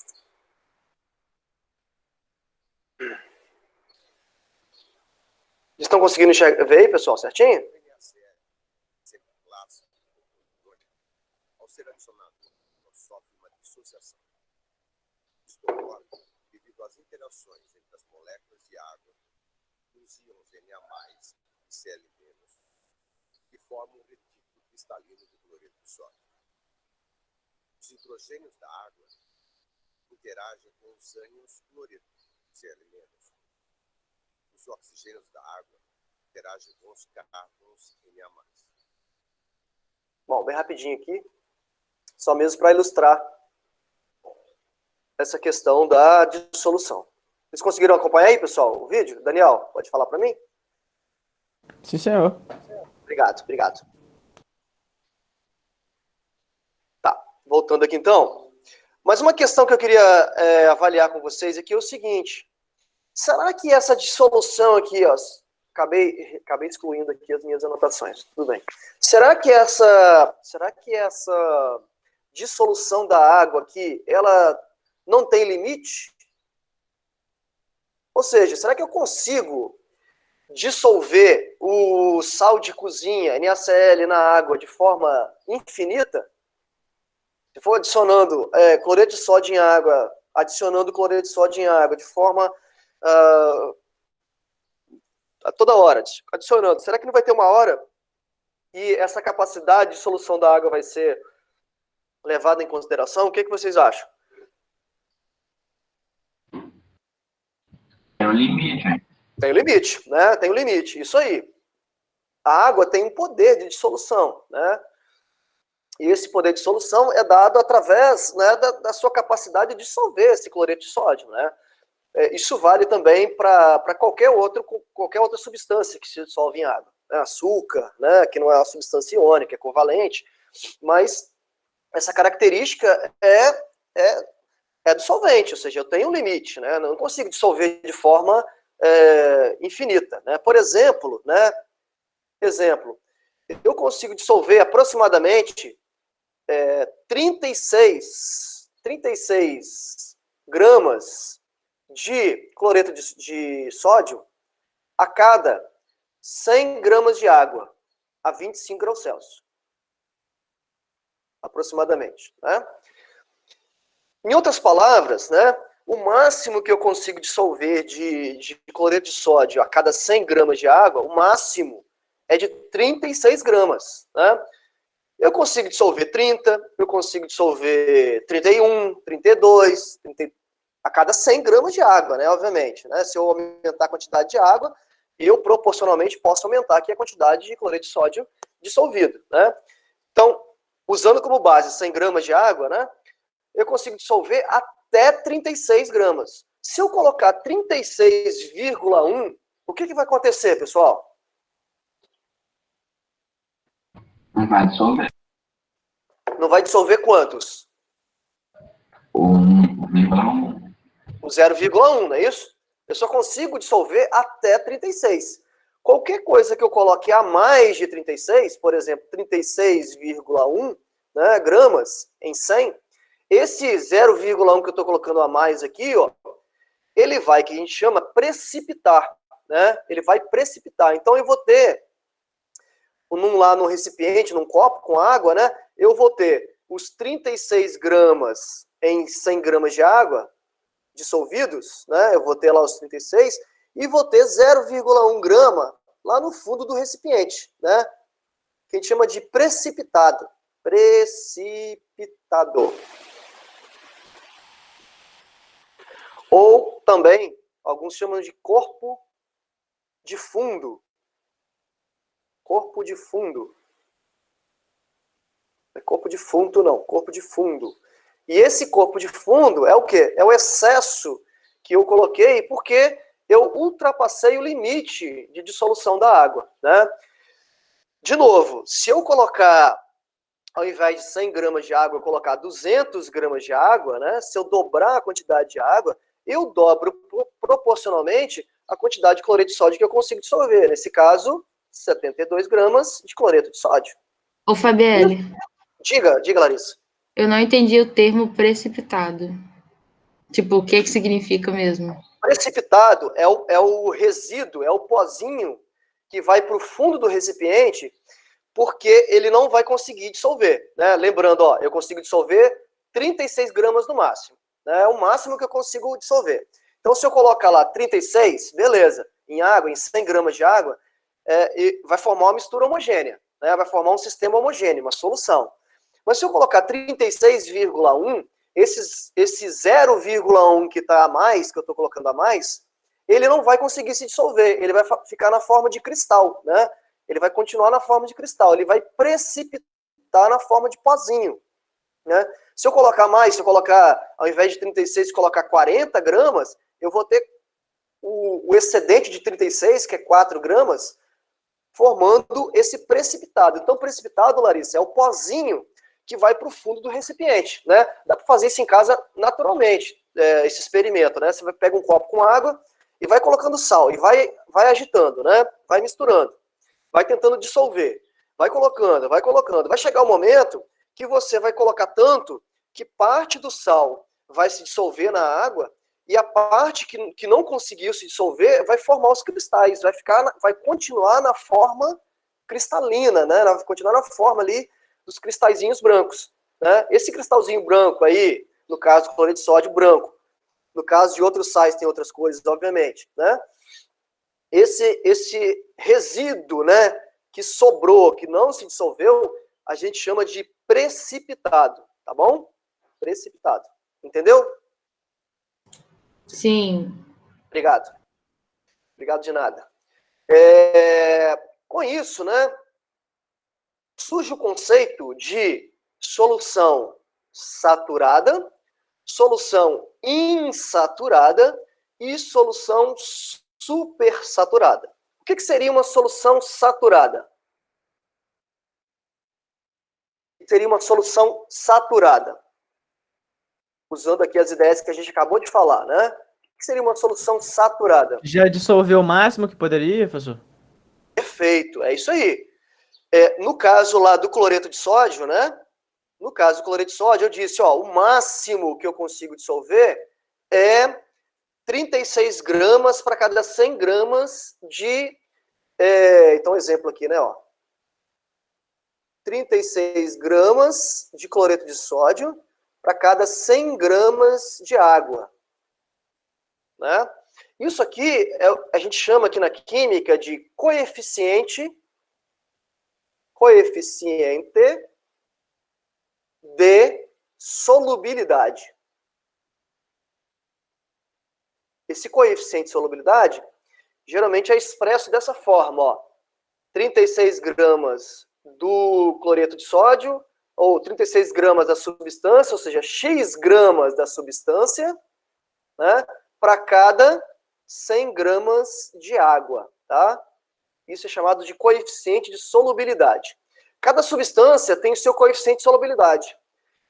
Estão conseguindo ver aí, pessoal, certinho? Ao ser adicionado, sofre uma dissociação. Isto ocorre devido às interações entre as moléculas de água, os íons Na+, e Cl-, que formam um retículo cristalino do cloreto de sódio. Os hidrogênios da água interagem com os ânions cloreto, Cl-. Os oxigênios da água interagem com os cárbonos Na+. Bom, bem rapidinho aqui. Só mesmo para ilustrar essa questão da dissolução. Vocês conseguiram acompanhar aí, pessoal, o vídeo? Daniel, pode falar para mim? Sim, senhor. Obrigado, obrigado. Tá, voltando aqui então. Mas uma questão que eu queria avaliar com vocês aqui é o seguinte. Será que essa dissolução aqui, ó, acabei excluindo aqui as minhas anotações, tudo bem. Será que essa dissolução da água aqui, ela não tem limite? Ou seja, será que eu consigo dissolver o sal de cozinha, NaCl, na água de forma infinita? Se for adicionando cloreto de sódio em água, adicionando cloreto de sódio em água de forma a toda hora, adicionando, será que não vai ter uma hora e essa capacidade de dissolução da água vai ser levada em consideração? O que vocês acham? Tem um limite. Tem um limite, né? Tem um limite, isso aí. A água tem um poder de dissolução, né? E esse poder de dissolução é dado através, né, da sua capacidade de dissolver esse cloreto de sódio, né? Isso vale também para qualquer outra substância que se dissolve em água. Né? Açúcar, né, que não é uma substância iônica, é covalente, mas essa característica é dissolvente, ou seja, eu tenho um limite, né? Eu não consigo dissolver de forma infinita. Né? Por exemplo, eu consigo dissolver aproximadamente 36 gramas de cloreto de sódio a cada 100 gramas de água a 25 graus Celsius. Aproximadamente. Né? Em outras palavras, né, o máximo que eu consigo dissolver de cloreto de sódio a cada 100 gramas de água, o máximo é de 36 gramas. Né? Eu consigo dissolver 30, eu consigo dissolver 31, 32, 30, a cada 100 gramas de água, né, obviamente. Né? Se eu aumentar a quantidade de água, eu proporcionalmente posso aumentar aqui a quantidade de cloreto de sódio dissolvido. Né? Então, usando como base 100 gramas de água, né, eu consigo dissolver até 36 gramas. Se eu colocar 36,1, o que vai acontecer, pessoal? Não vai dissolver. Não vai dissolver quantos? 1,1. O 0,1, não é isso? Eu só consigo dissolver até 36. Qualquer coisa que eu coloque a mais de 36, por exemplo, 36,1, né, gramas em 100, esse 0,1 que eu estou colocando a mais aqui, ó, ele vai, que a gente chama, precipitar. Né? Ele vai precipitar. Então, eu vou ter, lá no recipiente, num copo com água, né, eu vou ter os 36 gramas em 100 gramas de água dissolvidos, né, eu vou ter lá os 36, e vou ter 0,1 grama lá no fundo do recipiente, né, que a gente chama de precipitado. Precipitado. Ou também, alguns chamam de corpo de fundo. Corpo de fundo. Não é corpo defunto, não. Corpo de fundo. E esse corpo de fundo é o quê? É o excesso que eu coloquei porque eu ultrapassei o limite de dissolução da água, né? De novo, se eu colocar, ao invés de 100 gramas de água, eu colocar 200 gramas de água, né? Se eu dobrar a quantidade de água, eu dobro proporcionalmente a quantidade de cloreto de sódio que eu consigo dissolver. Nesse caso, 72 gramas de cloreto de sódio. Ô, Fabielle, Diga, Larissa. eu não entendi o termo precipitado. Tipo, o que significa mesmo? Precipitado é o resíduo, é o pozinho que vai para o fundo do recipiente porque ele não vai conseguir dissolver, né? Lembrando, ó, eu consigo dissolver 36 gramas no máximo, né? É o máximo que eu consigo dissolver. Então, se eu colocar lá 36, beleza, em água, em 100 gramas de água, vai formar uma mistura homogênea, né? Vai formar um sistema homogêneo, uma solução. Mas se eu colocar 36,1, esse 0,1 que está a mais, que eu estou colocando a mais, ele não vai conseguir se dissolver, ele vai ficar na forma de cristal, né? Ele vai continuar na forma de cristal, ele vai precipitar na forma de pozinho, né? Se eu colocar mais, se eu colocar, ao invés de 36, colocar 40 gramas, eu vou ter o excedente de 36, que é 4 gramas, formando esse precipitado. Então, precipitado, Larissa, é o pozinho que vai para o fundo do recipiente, né? Dá para fazer isso em casa naturalmente, esse experimento, né? Você pega um copo com água e vai colocando sal, e vai agitando, né? Vai misturando, vai tentando dissolver, vai colocando, vai chegar o momento que você vai colocar tanto que parte do sal vai se dissolver na água e a parte que não conseguiu se dissolver vai formar os cristais, vai continuar na forma cristalina, né? Vai continuar na forma ali dos cristalzinhos brancos, né? Esse cristalzinho branco aí, no caso do cloreto de sódio branco, no caso de outros sais tem outras coisas, obviamente, né? Esse resíduo, né, que sobrou, que não se dissolveu, a gente chama de precipitado, tá bom? Precipitado. Entendeu? Sim. Obrigado. Obrigado de nada. Com isso, né, surge o conceito de solução saturada, solução insaturada e solução supersaturada. O que seria uma solução saturada? Seria uma solução saturada. Usando aqui as ideias que a gente acabou de falar, né? O que seria uma solução saturada? Já dissolveu o máximo que poderia, professor? Perfeito, é isso aí. No caso lá do cloreto de sódio, né? No caso do cloreto de sódio, eu disse, ó, o máximo que eu consigo dissolver é 36 gramas para cada 100 gramas de... então, exemplo aqui, né? Ó, 36 gramas de cloreto de sódio para cada 100 gramas de água, né? Isso aqui, a gente chama aqui na química de coeficiente de solubilidade. Esse coeficiente de solubilidade, geralmente é expresso dessa forma, ó. 36 gramas do cloreto de sódio, ou 36 gramas da substância, ou seja, X gramas da substância, né, para cada 100 gramas de água, tá? Isso é chamado de coeficiente de solubilidade. Cada substância tem o seu coeficiente de solubilidade.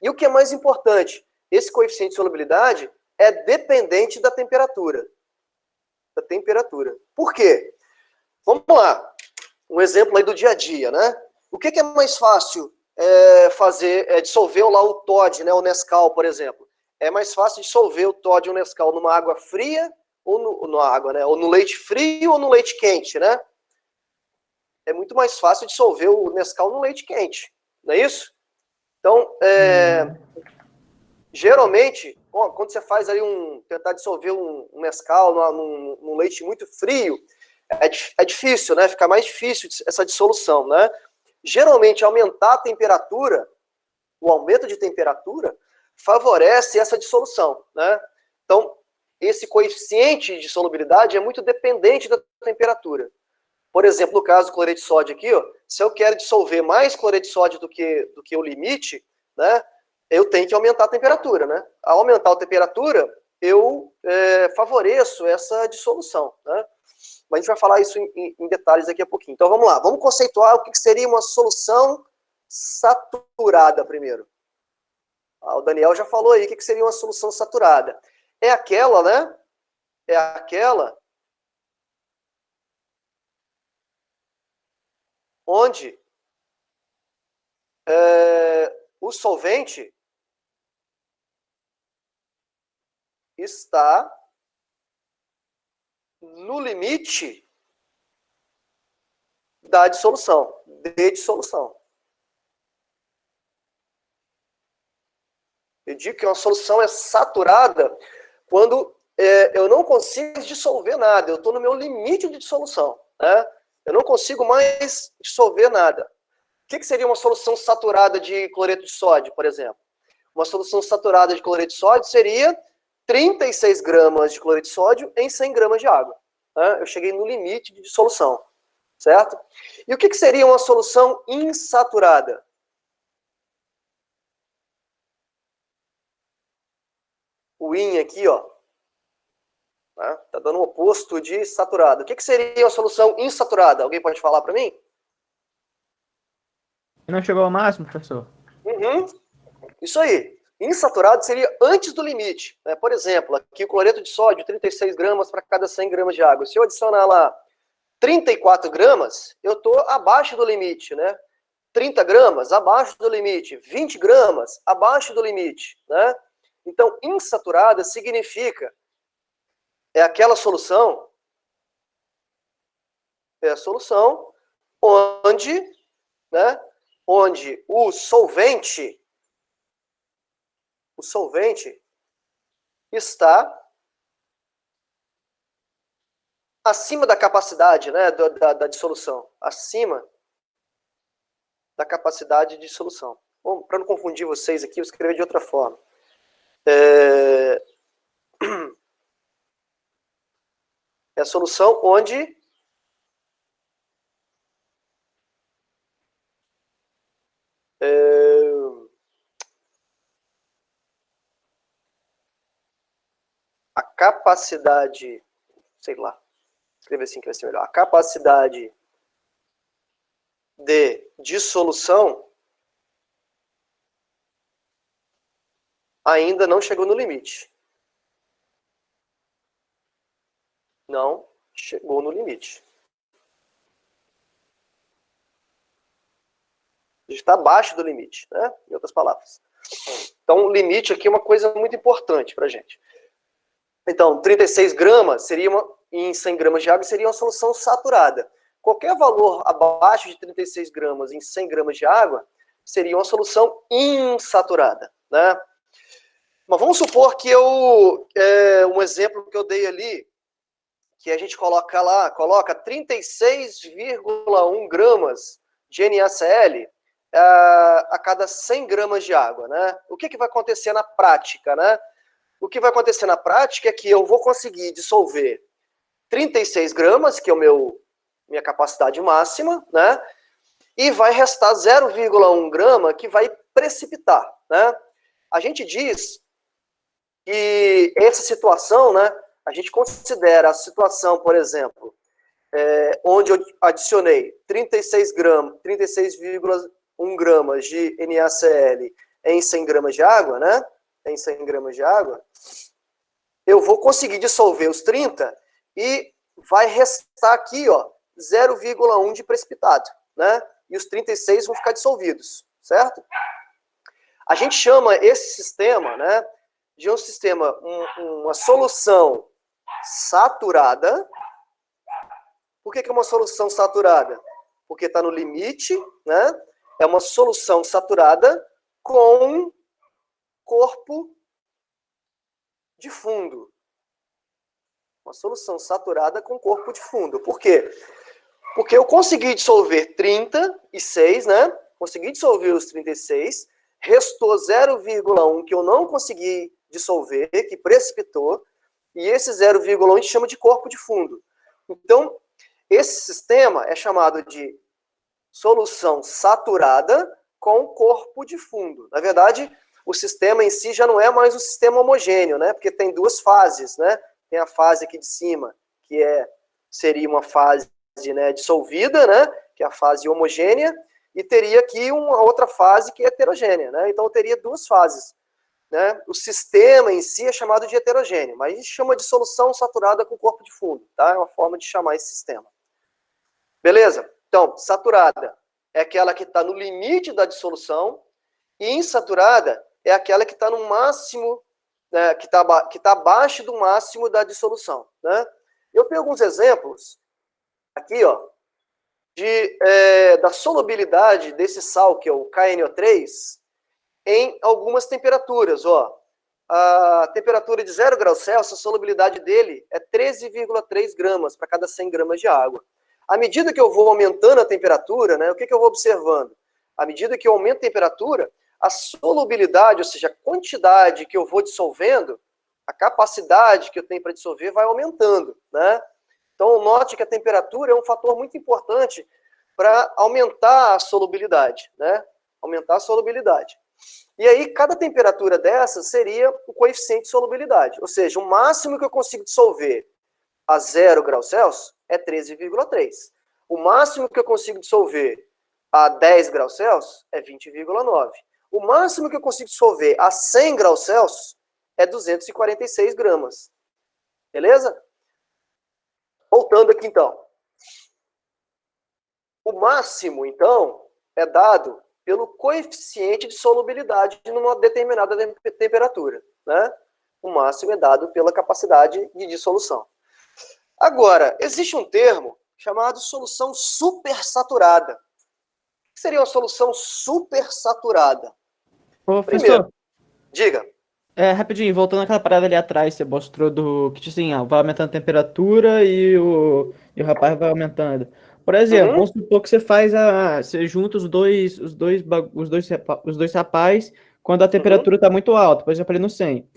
E o que é mais importante, esse coeficiente de solubilidade é dependente da temperatura. Da temperatura. Por quê? Vamos lá. Um exemplo aí do dia a dia, né? O que é mais fácil fazer, dissolver lá o Toddy, né, o Nescau, por exemplo? É mais fácil dissolver o Toddy ou o Nescau numa água fria ou no leite frio ou no leite quente, né? É muito mais fácil dissolver o Nescau no leite quente, não é isso? Então, geralmente, quando você faz aí tentar dissolver um Nescau num leite muito frio, é difícil, né? Fica mais difícil essa dissolução, né? Geralmente, aumentar a temperatura, o aumento de temperatura, favorece essa dissolução, né? Então, esse coeficiente de solubilidade é muito dependente da temperatura. Por exemplo, no caso do cloreto de sódio aqui, ó, se eu quero dissolver mais cloreto de sódio do que o limite, né, eu tenho que aumentar a temperatura, né? Ao aumentar a temperatura, eu favoreço essa dissolução, né? Mas a gente vai falar isso em detalhes daqui a pouquinho. Então vamos lá, vamos conceituar o que seria uma solução saturada primeiro. O Daniel já falou aí o que seria uma solução saturada. É aquela, né? É aquela onde o solvente está no limite da dissolução, de dissolução. Eu digo que uma solução é saturada quando eu não consigo dissolver nada, eu estou no meu limite de dissolução, né? Eu não consigo mais dissolver nada. O que seria uma solução saturada de cloreto de sódio, por exemplo? Uma solução saturada de cloreto de sódio seria 36 gramas de cloreto de sódio em 100 gramas de água. Né? Eu cheguei no limite de dissolução, certo? E o que seria uma solução insaturada? O IN aqui, ó, tá dando o oposto de saturado. O que seria uma solução insaturada? Alguém pode falar para mim? Não chegou ao máximo, professor? Isso aí. Insaturado seria antes do limite. Né? Por exemplo, aqui o cloreto de sódio, 36 gramas para cada 100 gramas de água. Se eu adicionar lá 34 gramas, eu estou abaixo do limite, né? 30 gramas, abaixo do limite. 20 gramas, abaixo do limite, né? Então, insaturada significa aquela solução, é a solução onde, né, onde o solvente está acima da capacidade, né, da dissolução, acima da capacidade de dissolução. Bom, para não confundir vocês aqui, eu escrevi de outra forma. É a solução onde a capacidade, sei lá, escrever assim que vai ser melhor, a capacidade de dissolução ainda não chegou no limite. Não chegou no limite. Está abaixo do limite, né? Em outras palavras. Então, o limite aqui é uma coisa muito importante para a gente. Então, 36 gramas seria em 100 gramas de água seria uma solução saturada. Qualquer valor abaixo de 36 gramas em 100 gramas de água seria uma solução insaturada, né? Mas vamos supor que um exemplo que eu dei ali, que a gente coloca 36,1 gramas de NaCl a cada 100 gramas de água, né? O que vai acontecer na prática, né? O que vai acontecer na prática é que eu vou conseguir dissolver 36 gramas, que é minha capacidade máxima, né? E vai restar 0,1 grama que vai precipitar, né? A gente diz que essa situação, né? A gente considera a situação, por exemplo, onde eu adicionei 36,1 gramas de NaCl em 100 gramas de água, né? Em 100 gramas de água, eu vou conseguir dissolver os 30 e vai restar aqui, ó, 0,1 de precipitado, né? E os 36 vão ficar dissolvidos, certo? A gente chama esse sistema, né, de um sistema, uma solução saturada. Por que é uma solução saturada? Porque está no limite, né? É uma solução saturada com corpo de fundo. Uma solução saturada com corpo de fundo. Por quê? Porque eu consegui dissolver 36, né? Consegui dissolver os 36, restou 0,1 que eu não consegui dissolver, que precipitou, e esse 0,1 a gente chama de corpo de fundo. Então, Esse sistema é chamado de solução saturada com corpo de fundo. Na verdade, o sistema em si já não é mais um sistema homogêneo, né? Porque tem duas fases, né? Tem a fase aqui de cima, que seria uma fase, né, dissolvida, né? Que é a fase homogênea, e teria aqui uma outra fase que é heterogênea, né? Então teria duas fases, né? O sistema em si é chamado de heterogêneo, mas a gente chama de solução saturada com corpo de fundo, tá? É uma forma de chamar esse sistema. Beleza? Então, saturada é aquela que está no limite da dissolução, e insaturada é aquela que está no máximo, né, que tá abaixo do máximo da dissolução, né? Eu tenho alguns exemplos aqui, ó, da solubilidade desse sal, que é o KNO3, em algumas temperaturas, ó. A temperatura de 0 graus Celsius, a solubilidade dele é 13,3 gramas para cada 100 gramas de água. À medida que eu vou aumentando a temperatura, né, o que eu vou observando? À medida que eu aumento a temperatura, a solubilidade, ou seja, a quantidade que eu vou dissolvendo, a capacidade que eu tenho para dissolver vai aumentando, né? Então, note que a temperatura é um fator muito importante para aumentar a solubilidade, né? Aumentar a solubilidade. E aí, cada temperatura dessa seria o coeficiente de solubilidade, ou seja, o máximo que eu consigo dissolver a 0 graus Celsius é 13,3. O máximo que eu consigo dissolver a 10 graus Celsius é 20,9. O máximo que eu consigo dissolver a 100 graus Celsius é 246 gramas. Beleza? Voltando aqui, então. O máximo, então, é dado pelo coeficiente de solubilidade numa determinada temperatura, né? O máximo é dado pela capacidade de dissolução. Agora, existe um termo chamado solução supersaturada. O que seria uma solução supersaturada? Professor, Primeiro, diga. Rapidinho, voltando àquela parada ali atrás, você mostrou que, tipo assim, vai aumentando a temperatura e o rapaz vai aumentando. Por exemplo, vamos supor que você junta os dois rapazes quando a temperatura está muito alta, por exemplo, ali no 100.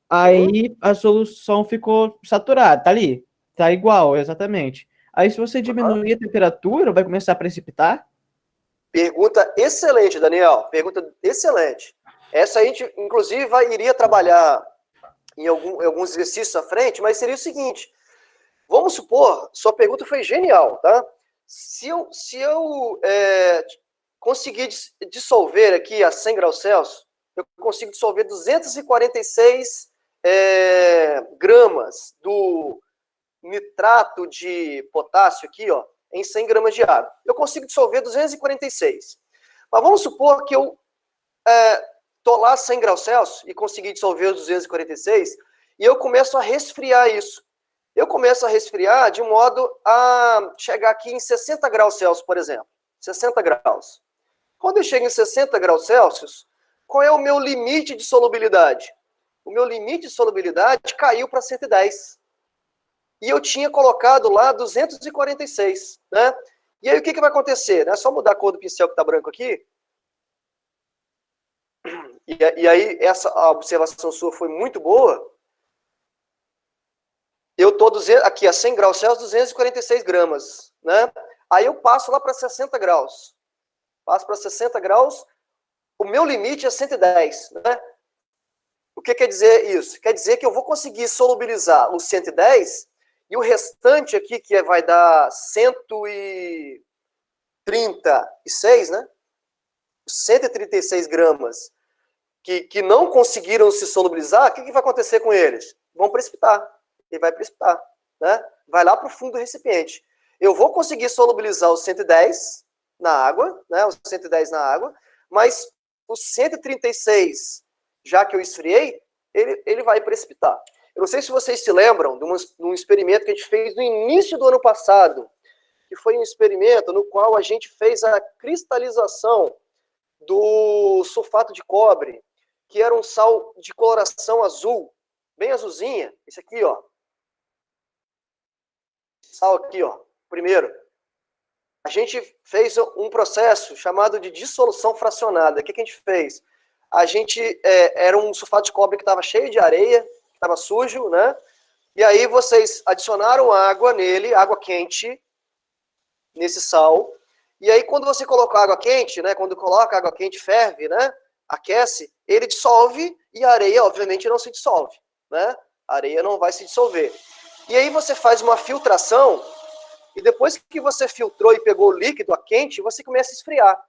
Aí a solução ficou saturada, tá ali, tá igual, exatamente. Aí se você diminuir a temperatura, vai começar a precipitar? Pergunta excelente, Daniel. Pergunta excelente. Essa a gente, inclusive, iria trabalhar em alguns exercícios à frente, mas seria o seguinte. Vamos supor, sua pergunta foi genial, tá? Se eu conseguir dissolver aqui a 100 graus Celsius, eu consigo dissolver 246 gramas do nitrato de potássio aqui, ó, em 100 gramas de água. Eu consigo dissolver 246. Mas vamos supor que eu tô lá 100 graus Celsius e consegui dissolver os 246 e eu começo a resfriar isso. Eu começo a resfriar de modo a chegar aqui em 60 graus Celsius, por exemplo. 60 graus. Quando eu chego em 60 graus Celsius, qual é o meu limite de solubilidade? O meu limite de solubilidade caiu para 110. E eu tinha colocado lá 246, né? E aí o que vai acontecer? É só mudar a cor do pincel que está branco aqui. E aí a observação sua foi muito boa. Eu estou aqui a 100 graus Celsius, 246 gramas, né? Aí eu passo lá para 60 graus. Passo para 60 graus, o meu limite é 110, né? O que quer dizer isso? Quer dizer que eu vou conseguir solubilizar o 110 e o restante aqui, que vai dar 136, né? 136 gramas que não conseguiram se solubilizar, o que vai acontecer com eles? Vão precipitar. Ele vai precipitar, né? Vai lá para o fundo do recipiente. Eu vou conseguir solubilizar os 110 na água, né? Os 110 na água, mas os 136, já que eu esfriei, ele vai precipitar. Eu não sei se vocês se lembram de um experimento que a gente fez no início do ano passado, que foi um experimento no qual a gente fez a cristalização do sulfato de cobre, que era um sal de coloração azul, bem azulzinha. Esse aqui, ó. Sal aqui, ó. Primeiro, a gente fez um processo chamado de dissolução fracionada. O que a gente fez? A gente era um sulfato de cobre que estava cheio de areia, estava sujo, né? E aí vocês adicionaram água nele, água quente, nesse sal. E aí, quando você coloca água quente, né? Quando coloca água quente, ferve, né? Aquece, ele dissolve e a areia, obviamente, não se dissolve, né? A areia não vai se dissolver. E aí você faz uma filtração e depois que você filtrou e pegou o líquido a quente, você começa a esfriar.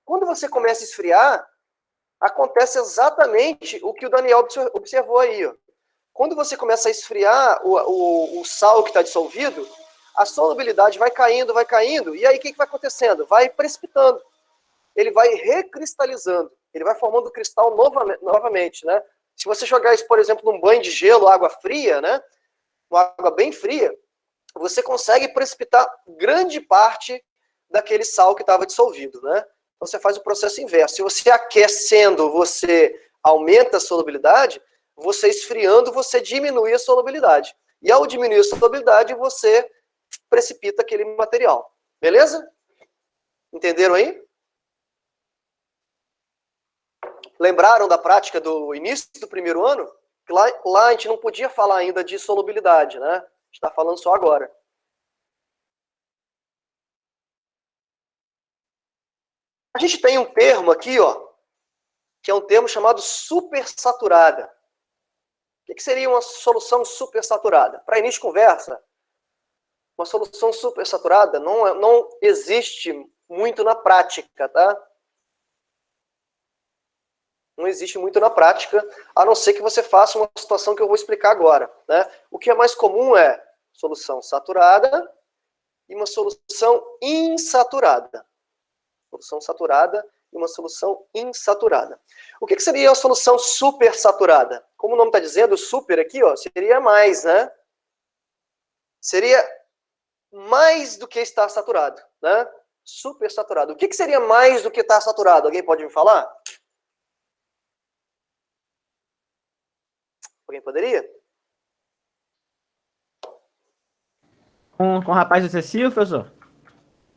Quando você começa a esfriar, acontece exatamente o que o Daniel observou aí, ó. Quando você começa a esfriar o sal que está dissolvido, a solubilidade vai caindo, e aí o que vai acontecendo? Vai precipitando. Ele vai recristalizando, ele vai formando cristal novamente, né? Se você jogar isso, por exemplo, num banho de gelo, água fria, né? Uma água bem fria, você consegue precipitar grande parte daquele sal que estava dissolvido, né? Então você faz o processo inverso. Se você aquecendo, você aumenta a solubilidade, você esfriando, você diminui a solubilidade. E ao diminuir a solubilidade, você precipita aquele material. Beleza? Entenderam aí? Lembraram da prática do início do primeiro ano? Lá a gente não podia falar ainda de solubilidade, né? A gente está falando só agora. A gente tem um termo aqui, ó, que é um termo chamado supersaturada. O que seria uma solução supersaturada? Para início de conversa, uma solução supersaturada não existe muito na prática, tá? Não existe muito na prática, a não ser que você faça uma situação que eu vou explicar agora, né? O que é mais comum é solução saturada e uma solução insaturada. Solução saturada e uma solução insaturada. O que seria a solução supersaturada? Como o nome está dizendo, super aqui, ó, seria mais, né? Seria mais do que estar saturado, né? Supersaturado. O que seria mais do que estar saturado? Alguém pode me falar? Alguém poderia? Com rapaz excessivo, professor?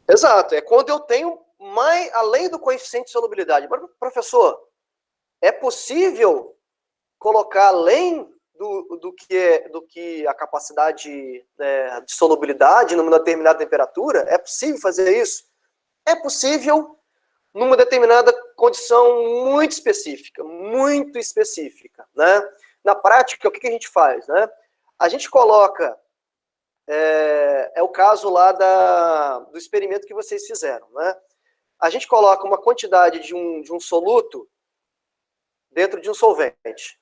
Exato, é quando eu tenho mais, além do coeficiente de solubilidade. Professor, é possível colocar além do que a capacidade de solubilidade numa determinada temperatura? É possível fazer isso? É possível numa determinada condição muito específica, né? Na prática, o que a gente faz, né? A gente coloca, é o caso lá do experimento que vocês fizeram, né? A gente coloca uma quantidade de um soluto dentro de um solvente.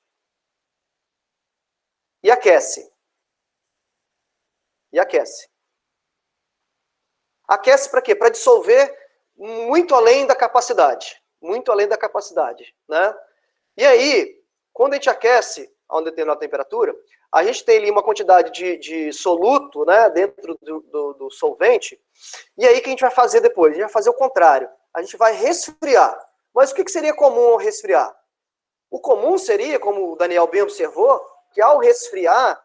E aquece. Aquece para quê? Para dissolver muito além da capacidade. Muito além da capacidade, né? E aí, quando a gente aquece a uma determinada temperatura, a gente tem ali uma quantidade de soluto, né, dentro do solvente, e aí o que a gente vai fazer depois? A gente vai fazer o contrário. A gente vai resfriar. Mas o que seria comum ao resfriar? O comum seria, como o Daniel bem observou, que ao resfriar,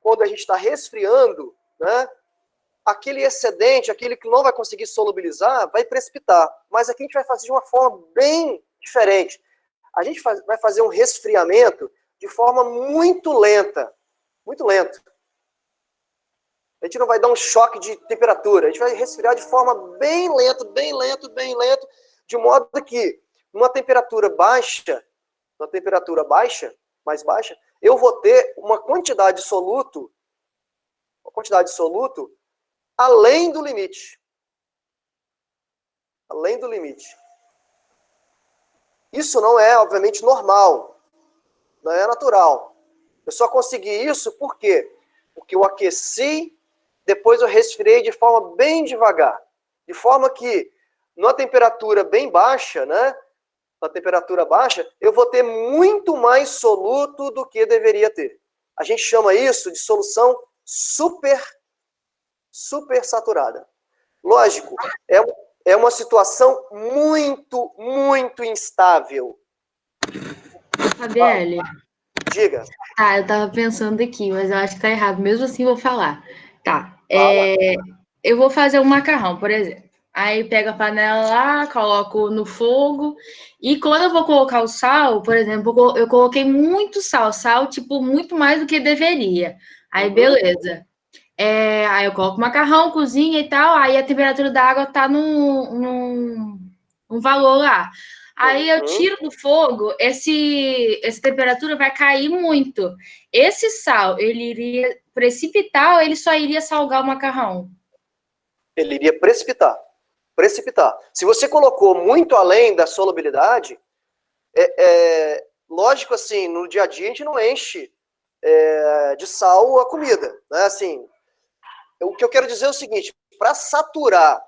quando a gente está resfriando, né, aquele excedente, aquele que não vai conseguir solubilizar, vai precipitar. Mas aqui a gente vai fazer de uma forma bem diferente. A gente vai fazer um resfriamento de forma muito lenta. Muito lento. A gente não vai dar um choque de temperatura. A gente vai resfriar de forma bem lento, de modo que, numa temperatura baixa, mais baixa, eu vou ter uma quantidade de soluto além do limite. Além do limite. Isso não é, obviamente, normal. Não é natural. Eu só consegui isso por quê? Porque eu aqueci, depois eu resfriei de forma bem devagar. De forma que, numa temperatura bem baixa, né? Na temperatura baixa, eu vou ter muito mais soluto do que deveria ter. A gente chama isso de solução supersaturada. Lógico, é uma situação muito, muito instável. Fabielle. Diga. Tá, eu tava pensando aqui, mas eu acho que tá errado. Mesmo assim, vou falar. Tá. Eu vou fazer um macarrão, por exemplo. Aí pego a panela lá, coloco no fogo. E quando eu vou colocar o sal, por exemplo, eu coloquei muito sal, tipo, muito mais do que deveria. Aí, beleza. Aí eu coloco o macarrão, cozinha e tal, aí a temperatura da água tá num valor lá. Aí eu Uhum. tiro do fogo, essa temperatura vai cair muito. Esse sal, ele iria precipitar ou ele só iria salgar o macarrão? Ele iria precipitar. Precipitar. Se você colocou muito além da solubilidade, lógico assim, no dia a dia a gente não enche de sal a comida, né? Assim, o que eu quero dizer é o seguinte: para saturar,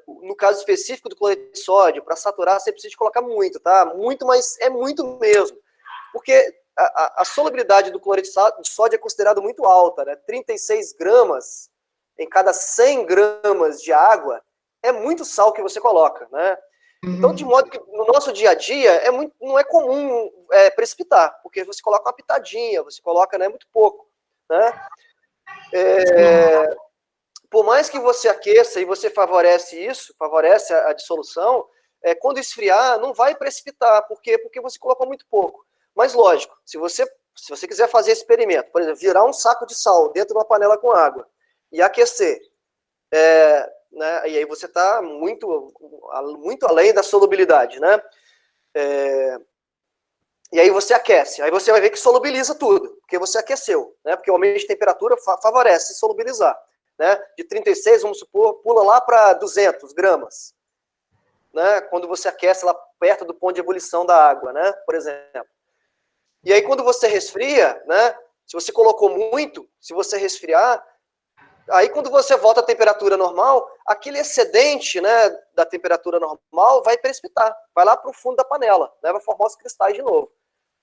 no caso específico do cloreto de sódio, para saturar você precisa de colocar muito, tá? Muito, mas é muito mesmo. Porque a solubilidade do cloreto de sódio é considerada muito alta, né? 36 gramas em cada 100 gramas de água é muito sal que você coloca, né? Então, de modo que no nosso dia a dia não é comum precipitar, porque você coloca uma pitadinha, você coloca, né, muito pouco, né? Por mais que você aqueça e você favorece isso, favorece a dissolução, quando esfriar, não vai precipitar. Por quê? Porque você colocou muito pouco. Mas, lógico, se você quiser fazer esse experimento, por exemplo, virar um saco de sal dentro de uma panela com água e aquecer, né, e aí você está muito além da solubilidade, né? E aí você aquece, aí você vai ver que solubiliza tudo, porque você aqueceu, né? Porque o aumento de temperatura favorece solubilizar, né? De 36, vamos supor, pula lá para 200 gramas, né? Quando você aquece lá perto do ponto de ebulição da água, né? Por exemplo. E aí quando você resfria, né? Se você colocou muito, se você resfriar, aí quando você volta à temperatura normal, aquele excedente, né, da temperatura normal vai precipitar, vai lá para o fundo da panela, né? Vai formar os cristais de novo.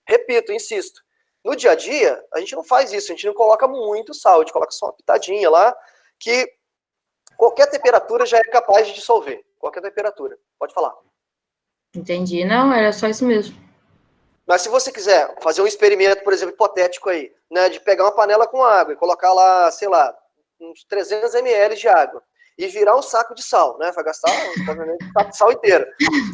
Repito, insisto, no dia a dia, a gente não faz isso, a gente não coloca muito sal, a gente coloca só uma pitadinha lá, que qualquer temperatura já é capaz de dissolver, qualquer temperatura. Pode falar. Entendi. Não, era só isso mesmo. Mas se você quiser fazer um experimento, por exemplo, hipotético aí, né, de pegar uma panela com água e colocar lá, sei lá, uns 300 ml de água, e virar um saco de sal, né, vai gastar, provavelmente, um saco de sal inteiro.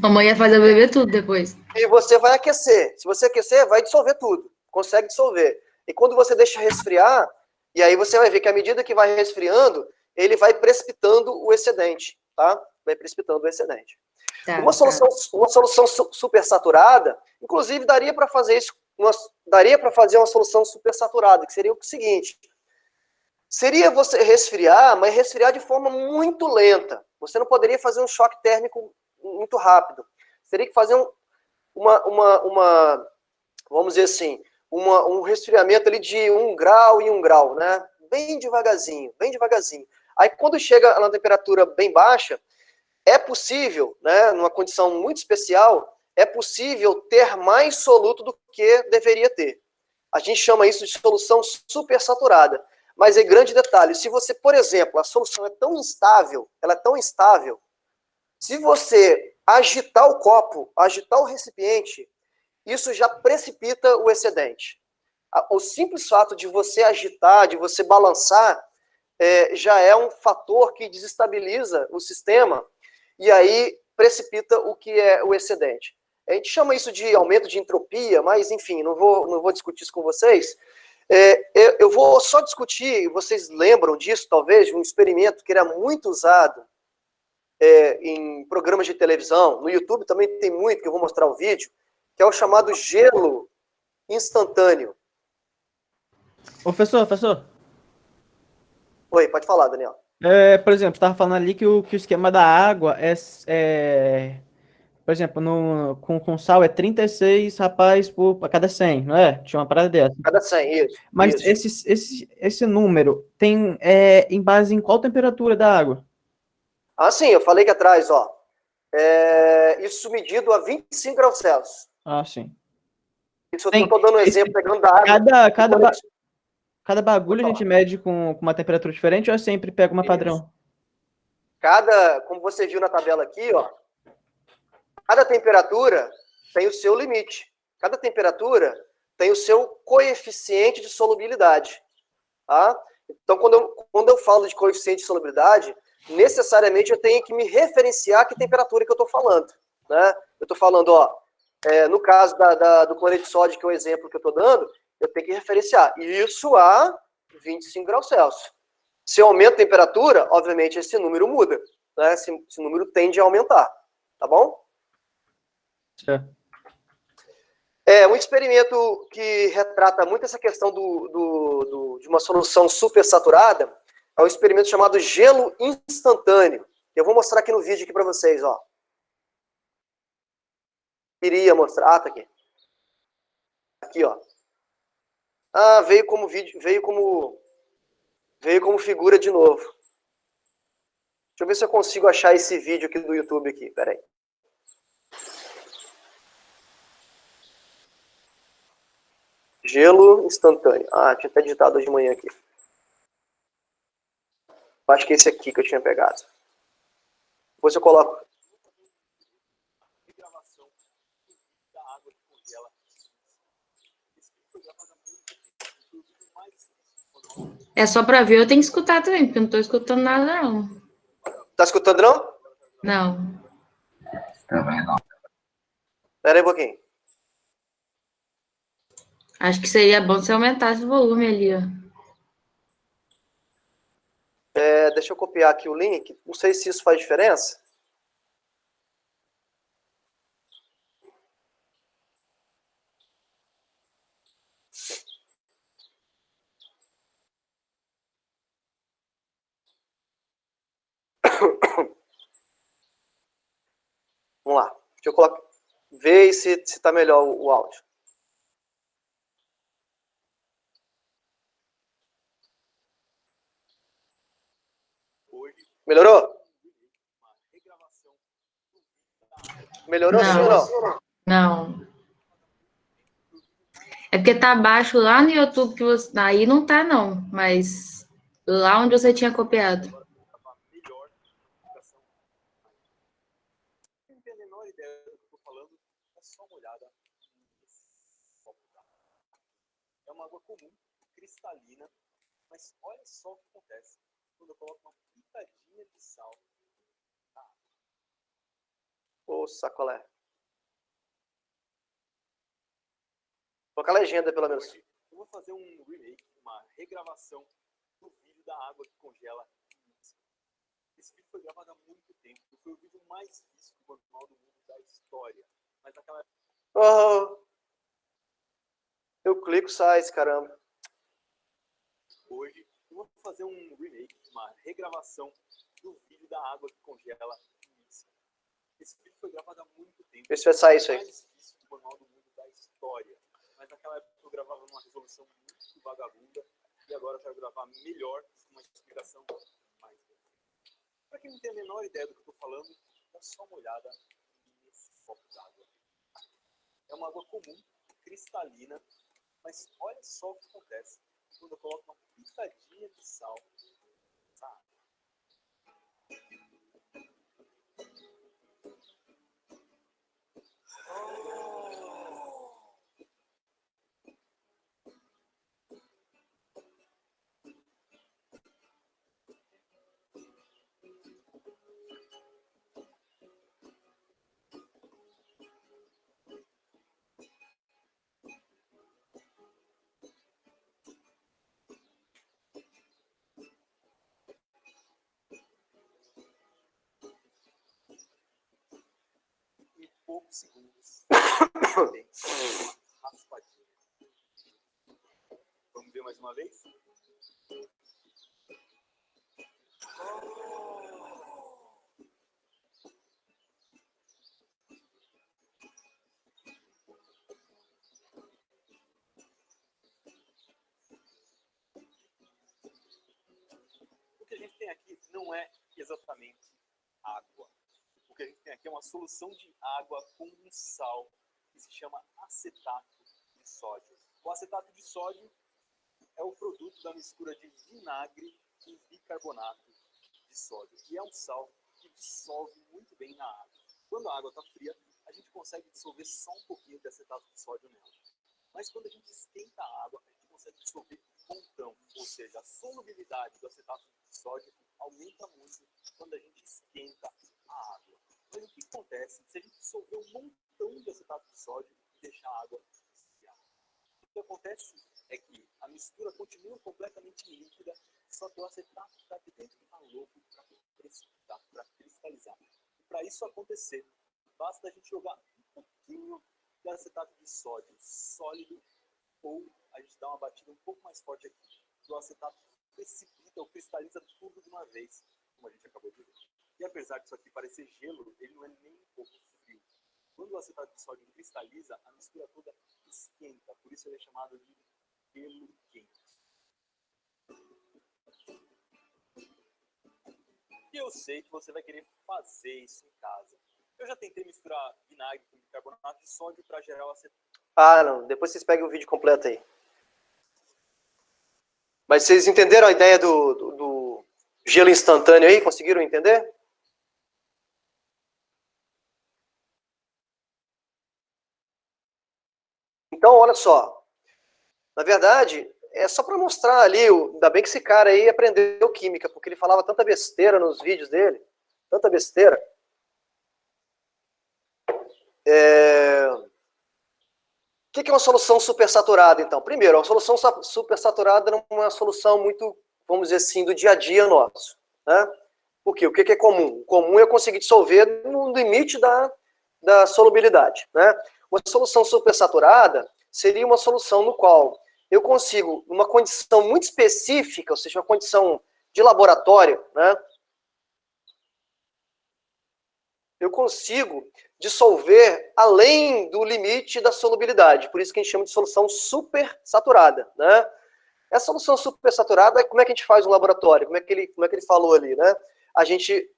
Mamãe ia fazer eu beber tudo depois. E você vai aquecer. Se você aquecer, vai dissolver tudo. Consegue dissolver. E quando você deixa resfriar, e aí você vai ver que à medida que vai resfriando, ele vai precipitando o excedente, tá? Vai precipitando o excedente. Tá, Uma solução super saturada, inclusive daria para fazer isso, daria para fazer uma solução super saturada, que seria o seguinte: seria você resfriar, mas resfriar de forma muito lenta. Você não poderia fazer um choque térmico muito rápido. Teria que fazer vamos dizer assim, um resfriamento ali de 1 grau em 1 grau, né? Bem devagarzinho, bem devagarzinho. Aí quando chega na temperatura bem baixa, é possível, né, numa condição muito especial, é possível ter mais soluto do que deveria ter. A gente chama isso de solução supersaturada. Mas é grande detalhe, se você, por exemplo, a solução é tão instável, ela é tão instável, se você agitar o copo, agitar o recipiente, isso já precipita o excedente. O simples fato de você agitar, de você balançar, já é um fator que desestabiliza o sistema e aí precipita o que é o excedente. A gente chama isso de aumento de entropia, mas enfim, não vou discutir isso com vocês. Eu vou só discutir, vocês lembram disso talvez, de um experimento que era muito usado em programas de televisão, no YouTube também tem muito, que eu vou mostrar o vídeo, que é o chamado gelo instantâneo. Professor. Oi, pode falar, Daniel. Por exemplo, você estava falando ali que o esquema da água por exemplo, com sal é 36 rapaz a cada 100, não é? Tinha uma parada dessa. Cada 100, isso. Mas isso. Esse número tem em base em qual temperatura da água? Ah, sim, eu falei que atrás, ó. Isso medido a 25 graus Celsius. Ah, sim. Isso eu estou dando um exemplo, pegando da água. Cada bagulho a gente mede com uma temperatura diferente ou eu sempre pego uma padrão? Como você viu na tabela aqui, ó, cada temperatura tem o seu limite. Cada temperatura tem o seu coeficiente de solubilidade. Tá? Então, quando eu falo de coeficiente de solubilidade, necessariamente eu tenho que me referenciar a que temperatura que eu estou falando. Né? Eu estou falando, ó, no caso do cloreto de sódio, que é o exemplo que eu estou dando, eu tenho que referenciar isso a 25 graus Celsius. Se eu aumento a temperatura, obviamente esse número muda, né? Esse número tende a aumentar, tá bom? Certo. É um experimento que retrata muito essa questão de uma solução supersaturada. É um experimento chamado gelo instantâneo. Eu vou mostrar aqui no vídeo aqui para vocês, ó. Queria mostrar, tá aqui. Aqui, ó. Ah, veio como vídeo, veio como figura de novo. Deixa eu ver se eu consigo achar esse vídeo aqui do YouTube aqui. Pera aí. Gelo instantâneo. Ah, tinha até digitado hoje de manhã aqui. Acho que é esse aqui que eu tinha pegado. Depois eu coloco. É só para ver, eu tenho que escutar também, porque eu não estou escutando nada, não. Tá escutando, não? Não. Também não. Pera aí um pouquinho. Acho que seria bom se aumentasse o volume ali, ó. Deixa eu copiar aqui o link. Não sei se isso faz diferença. Vamos lá. Deixa eu colocar. Ver se tá melhor o áudio. Melhorou? Melhorou sim ou não? Não. É porque tá baixo lá no YouTube que você. Aí não tá, não. Mas lá onde você tinha copiado. Não tem a menor ideia do que eu estou falando, é só uma olhada nesse copo d'água. É uma água comum, cristalina, mas olha só o que acontece quando eu coloco uma pitadinha de sal. Ô, sacolé. Coloca a legenda, pelo menos. Eu vou fazer um remake, uma regravação do vídeo da água que congela. Esse vídeo foi gravado há muito tempo. Foi o vídeo mais visto do Manual do Mundo da história. Mas naquela época... Oh, eu clico, sai esse caramba. Hoje eu vou fazer um remake, uma regravação do vídeo da água que congela. Esse vídeo foi gravado há muito tempo. Vê se vai sair isso aí. Mais visto do Manual do Mundo da história. Mas naquela época eu gravava numa resolução muito vagabunda. E agora eu quero gravar melhor, com uma explicação mais. Para quem não tem a menor ideia do que eu estou falando, dá só uma olhada nesse copo d'água. É uma água comum, cristalina, mas olha só o que acontece quando eu coloco uma pitadinha de sal. Sabe? Em poucos segundos, tem uma raspadinha. Vamos ver mais uma vez? O que a gente tem aqui não é exatamente água. O que a gente tem aqui é uma solução de água com um sal que se chama acetato de sódio. O acetato de sódio é o produto da mistura de vinagre com bicarbonato de sódio. E é um sal que dissolve muito bem na água. Quando a água está fria, a gente consegue dissolver só um pouquinho de acetato de sódio nela. Mas quando a gente esquenta a água, a gente consegue dissolver um montão. Ou seja, a solubilidade do acetato de sódio aumenta muito quando a gente esquenta a água. Mas o que acontece se a gente dissolver um montão de acetato de sódio e deixar a água esfriar? O que acontece é que a mistura continua completamente líquida Só que o acetato está aqui dentro está louco para precipitar, para cristalizar. E para isso acontecer, basta a gente jogar um pouquinho de acetato de sódio sólido, ou a gente dá uma batida um pouco mais forte aqui. O acetato precipita ou cristaliza tudo de uma vez, como a gente acabou de ver. E apesar disso aqui parecer gelo, ele não é nem um pouco frio. Quando o acetato de sódio cristaliza, a mistura toda esquenta, por isso ele é chamado de gelo quente. E eu sei que você vai querer fazer isso em casa. Eu já tentei misturar vinagre com bicarbonato de sódio para gerar o acetato. Ah, não. Depois vocês pegam o vídeo completo aí. Mas vocês entenderam a ideia do gelo instantâneo aí? Conseguiram entender? Então, olha só. Na verdade, é só para mostrar ali, ainda bem que esse cara aí aprendeu química, porque ele falava tanta besteira nos vídeos dele. Tanta besteira. O que é uma solução supersaturada, então? Primeiro, uma solução supersaturada é uma solução muito, vamos dizer assim, do dia a dia nosso. Né? Por quê? O que é comum? O comum é eu conseguir dissolver no limite da solubilidade. Né? Uma solução supersaturada seria uma solução no qual eu consigo, numa condição muito específica, ou seja, uma condição de laboratório, né? Eu consigo dissolver além do limite da solubilidade. Por isso que a gente chama de solução supersaturada, né? Essa solução supersaturada, como é que a gente faz no laboratório? Como é que ele falou ali, né? A gente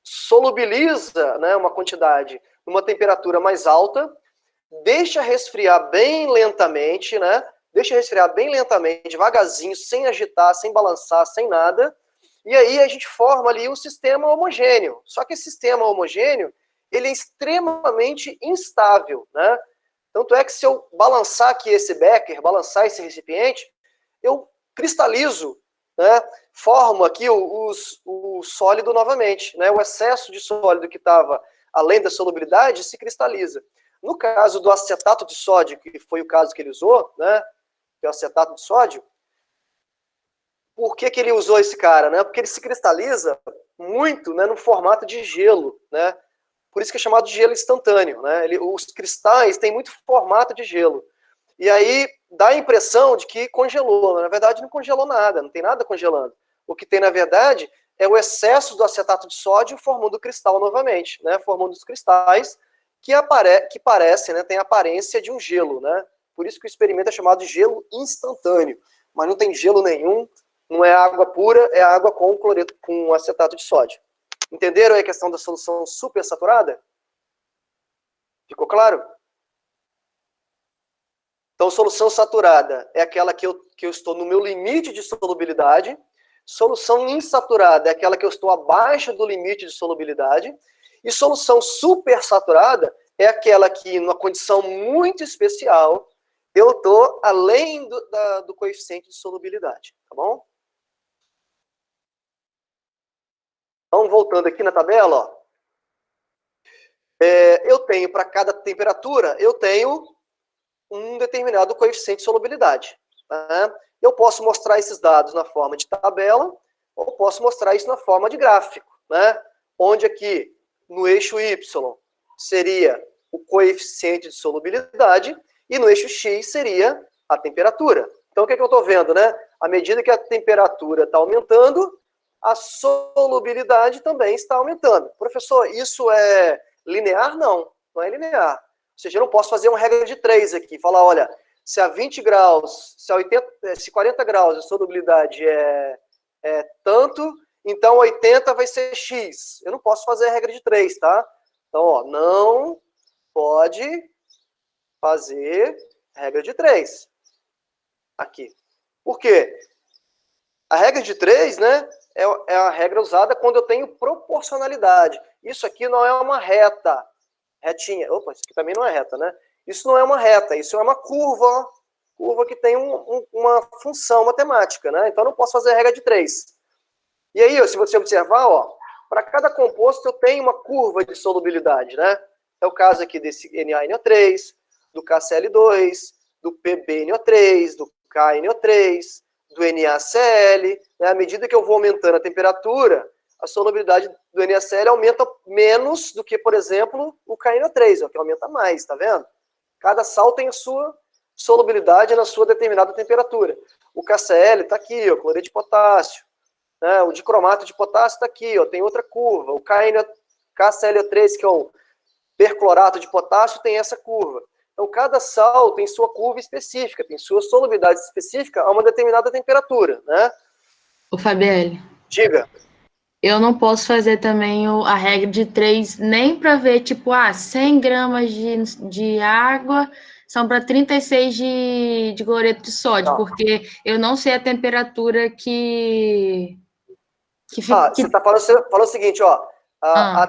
solubiliza, né, uma quantidade numa temperatura mais alta, deixa resfriar bem lentamente, né? Deixa resfriar bem lentamente, devagarzinho, sem agitar, sem balançar, sem nada. E aí a gente forma ali um sistema homogêneo. Só que esse sistema homogêneo, ele é extremamente instável, né? Tanto é que se eu balançar aqui esse becker, balançar esse recipiente, eu cristalizo, né? Formo aqui o sólido novamente, né? O excesso de sólido que estava além da solubilidade se cristaliza. No caso do acetato de sódio, que foi o caso que ele usou, né? Que é o acetato de sódio, por que ele usou esse cara, né? Porque ele se cristaliza muito, né, no formato de gelo, né? Por isso que é chamado de gelo instantâneo, né? Os cristais têm muito formato de gelo. E aí dá a impressão de que congelou, mas na verdade não congelou nada, não tem nada congelando. O que tem, na verdade, é o excesso do acetato de sódio formando o cristal novamente, né? Formando os cristais que parecem, né, tem a aparência de um gelo, né? Por isso que o experimento é chamado de gelo instantâneo. Mas não tem gelo nenhum, não é água pura, é água com cloreto, com acetato de sódio. Entenderam aí a questão da solução supersaturada? Ficou claro? Então, solução saturada é aquela que eu estou no meu limite de solubilidade. Solução insaturada é aquela que eu estou abaixo do limite de solubilidade. E solução supersaturada é aquela que, numa condição muito especial, eu estou além do coeficiente de solubilidade, tá bom? Então, voltando aqui na tabela, ó, eu tenho, para cada temperatura, eu tenho um determinado coeficiente de solubilidade. Tá? Eu posso mostrar esses dados na forma de tabela, ou posso mostrar isso na forma de gráfico, né? Onde aqui, no eixo Y, seria o coeficiente de solubilidade, e no eixo X seria a temperatura. Então, o que eu estou vendo, né? À medida que a temperatura está aumentando, a solubilidade também está aumentando. Professor, isso é linear? Não, não é linear. Ou seja, eu não posso fazer uma regra de 3 aqui, falar, olha, se a 20 graus, se 40 graus a solubilidade é tanto, então 80 vai ser X. Eu não posso fazer a regra de 3, tá? Então, ó, não pode fazer regra de 3. Aqui. Por quê? A regra de 3, né, é a regra usada quando eu tenho proporcionalidade. Isso aqui não é uma reta, retinha. Opa, isso aqui também não é reta, né? Isso não é uma reta, isso é uma curva que tem uma função matemática, né? Então eu não posso fazer a regra de 3. E aí, se você observar, ó, para cada composto eu tenho uma curva de solubilidade, né? É o caso aqui desse NaNO3, do KCl2, do PbNO3, do KNO3, do NaCl, né? À medida que eu vou aumentando a temperatura, a solubilidade do NaCl aumenta menos do que, por exemplo, o KNO3, que aumenta mais, tá vendo? Cada sal tem a sua solubilidade na sua determinada temperatura. O KCl está aqui, ó, cloreto de potássio. Né? O dicromato de potássio está aqui, ó, tem outra curva. O KClO3, que é o perclorato de potássio, tem essa curva. Então, cada sal tem sua curva específica, tem sua solubilidade específica a uma determinada temperatura, né? O Fabielle, Diga. eu não posso fazer também a regra de 3, nem para ver, tipo, 100 gramas de água são para 36 de cloreto de sódio, porque eu não sei a temperatura que fica... Você está falando o seguinte, ó, a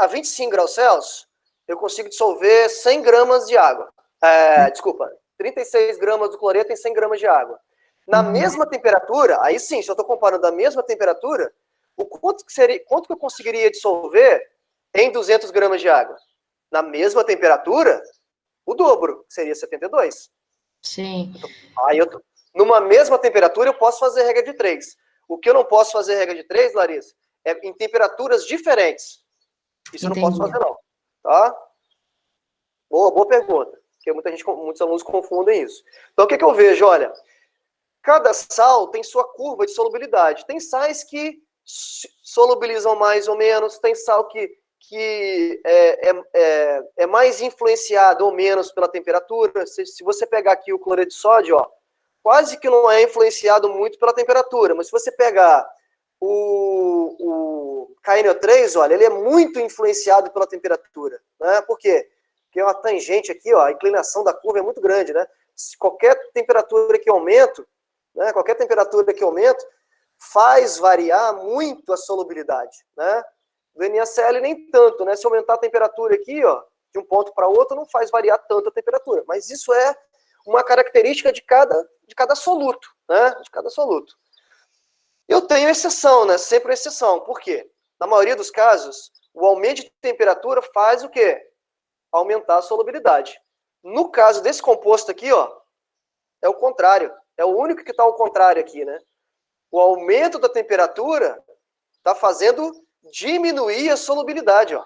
25 graus Celsius, eu consigo dissolver 100 gramas de água. Desculpa, 36 gramas do cloreto em 100 gramas de água. Na mesma temperatura, aí sim, se eu estou comparando a mesma temperatura, quanto que eu conseguiria dissolver em 200 gramas de água? Na mesma temperatura, o dobro, seria 72. Sim. Aí numa mesma temperatura, eu posso fazer regra de 3. O que eu não posso fazer regra de 3, Larissa, é em temperaturas diferentes. Isso eu não posso fazer, não. Tá? Boa pergunta. Porque muitos alunos confundem isso. Então, o que eu vejo? Olha, cada sal tem sua curva de solubilidade. Tem sais que solubilizam mais ou menos, tem sal que é mais influenciado ou menos pela temperatura. Se você pegar aqui o cloreto de sódio, ó, quase que não é influenciado muito pela temperatura, mas se você pegar o KNO3, olha, ele é muito influenciado pela temperatura, né? Por quê? Porque a tangente aqui, ó, a inclinação da curva é muito grande, né? Se qualquer temperatura que aumento, né, faz variar muito a solubilidade, né? Do NaCl nem tanto, né? Se aumentar a temperatura aqui, ó, de um ponto para outro, não faz variar tanto a temperatura, mas isso é uma característica de cada soluto, né? De cada soluto. Eu tenho exceção, né? Sempre exceção. Por quê? Na maioria dos casos, o aumento de temperatura faz o quê? Aumentar a solubilidade. No caso desse composto aqui, ó, é o contrário. É o único que está ao contrário aqui, né? O aumento da temperatura está fazendo diminuir a solubilidade, ó.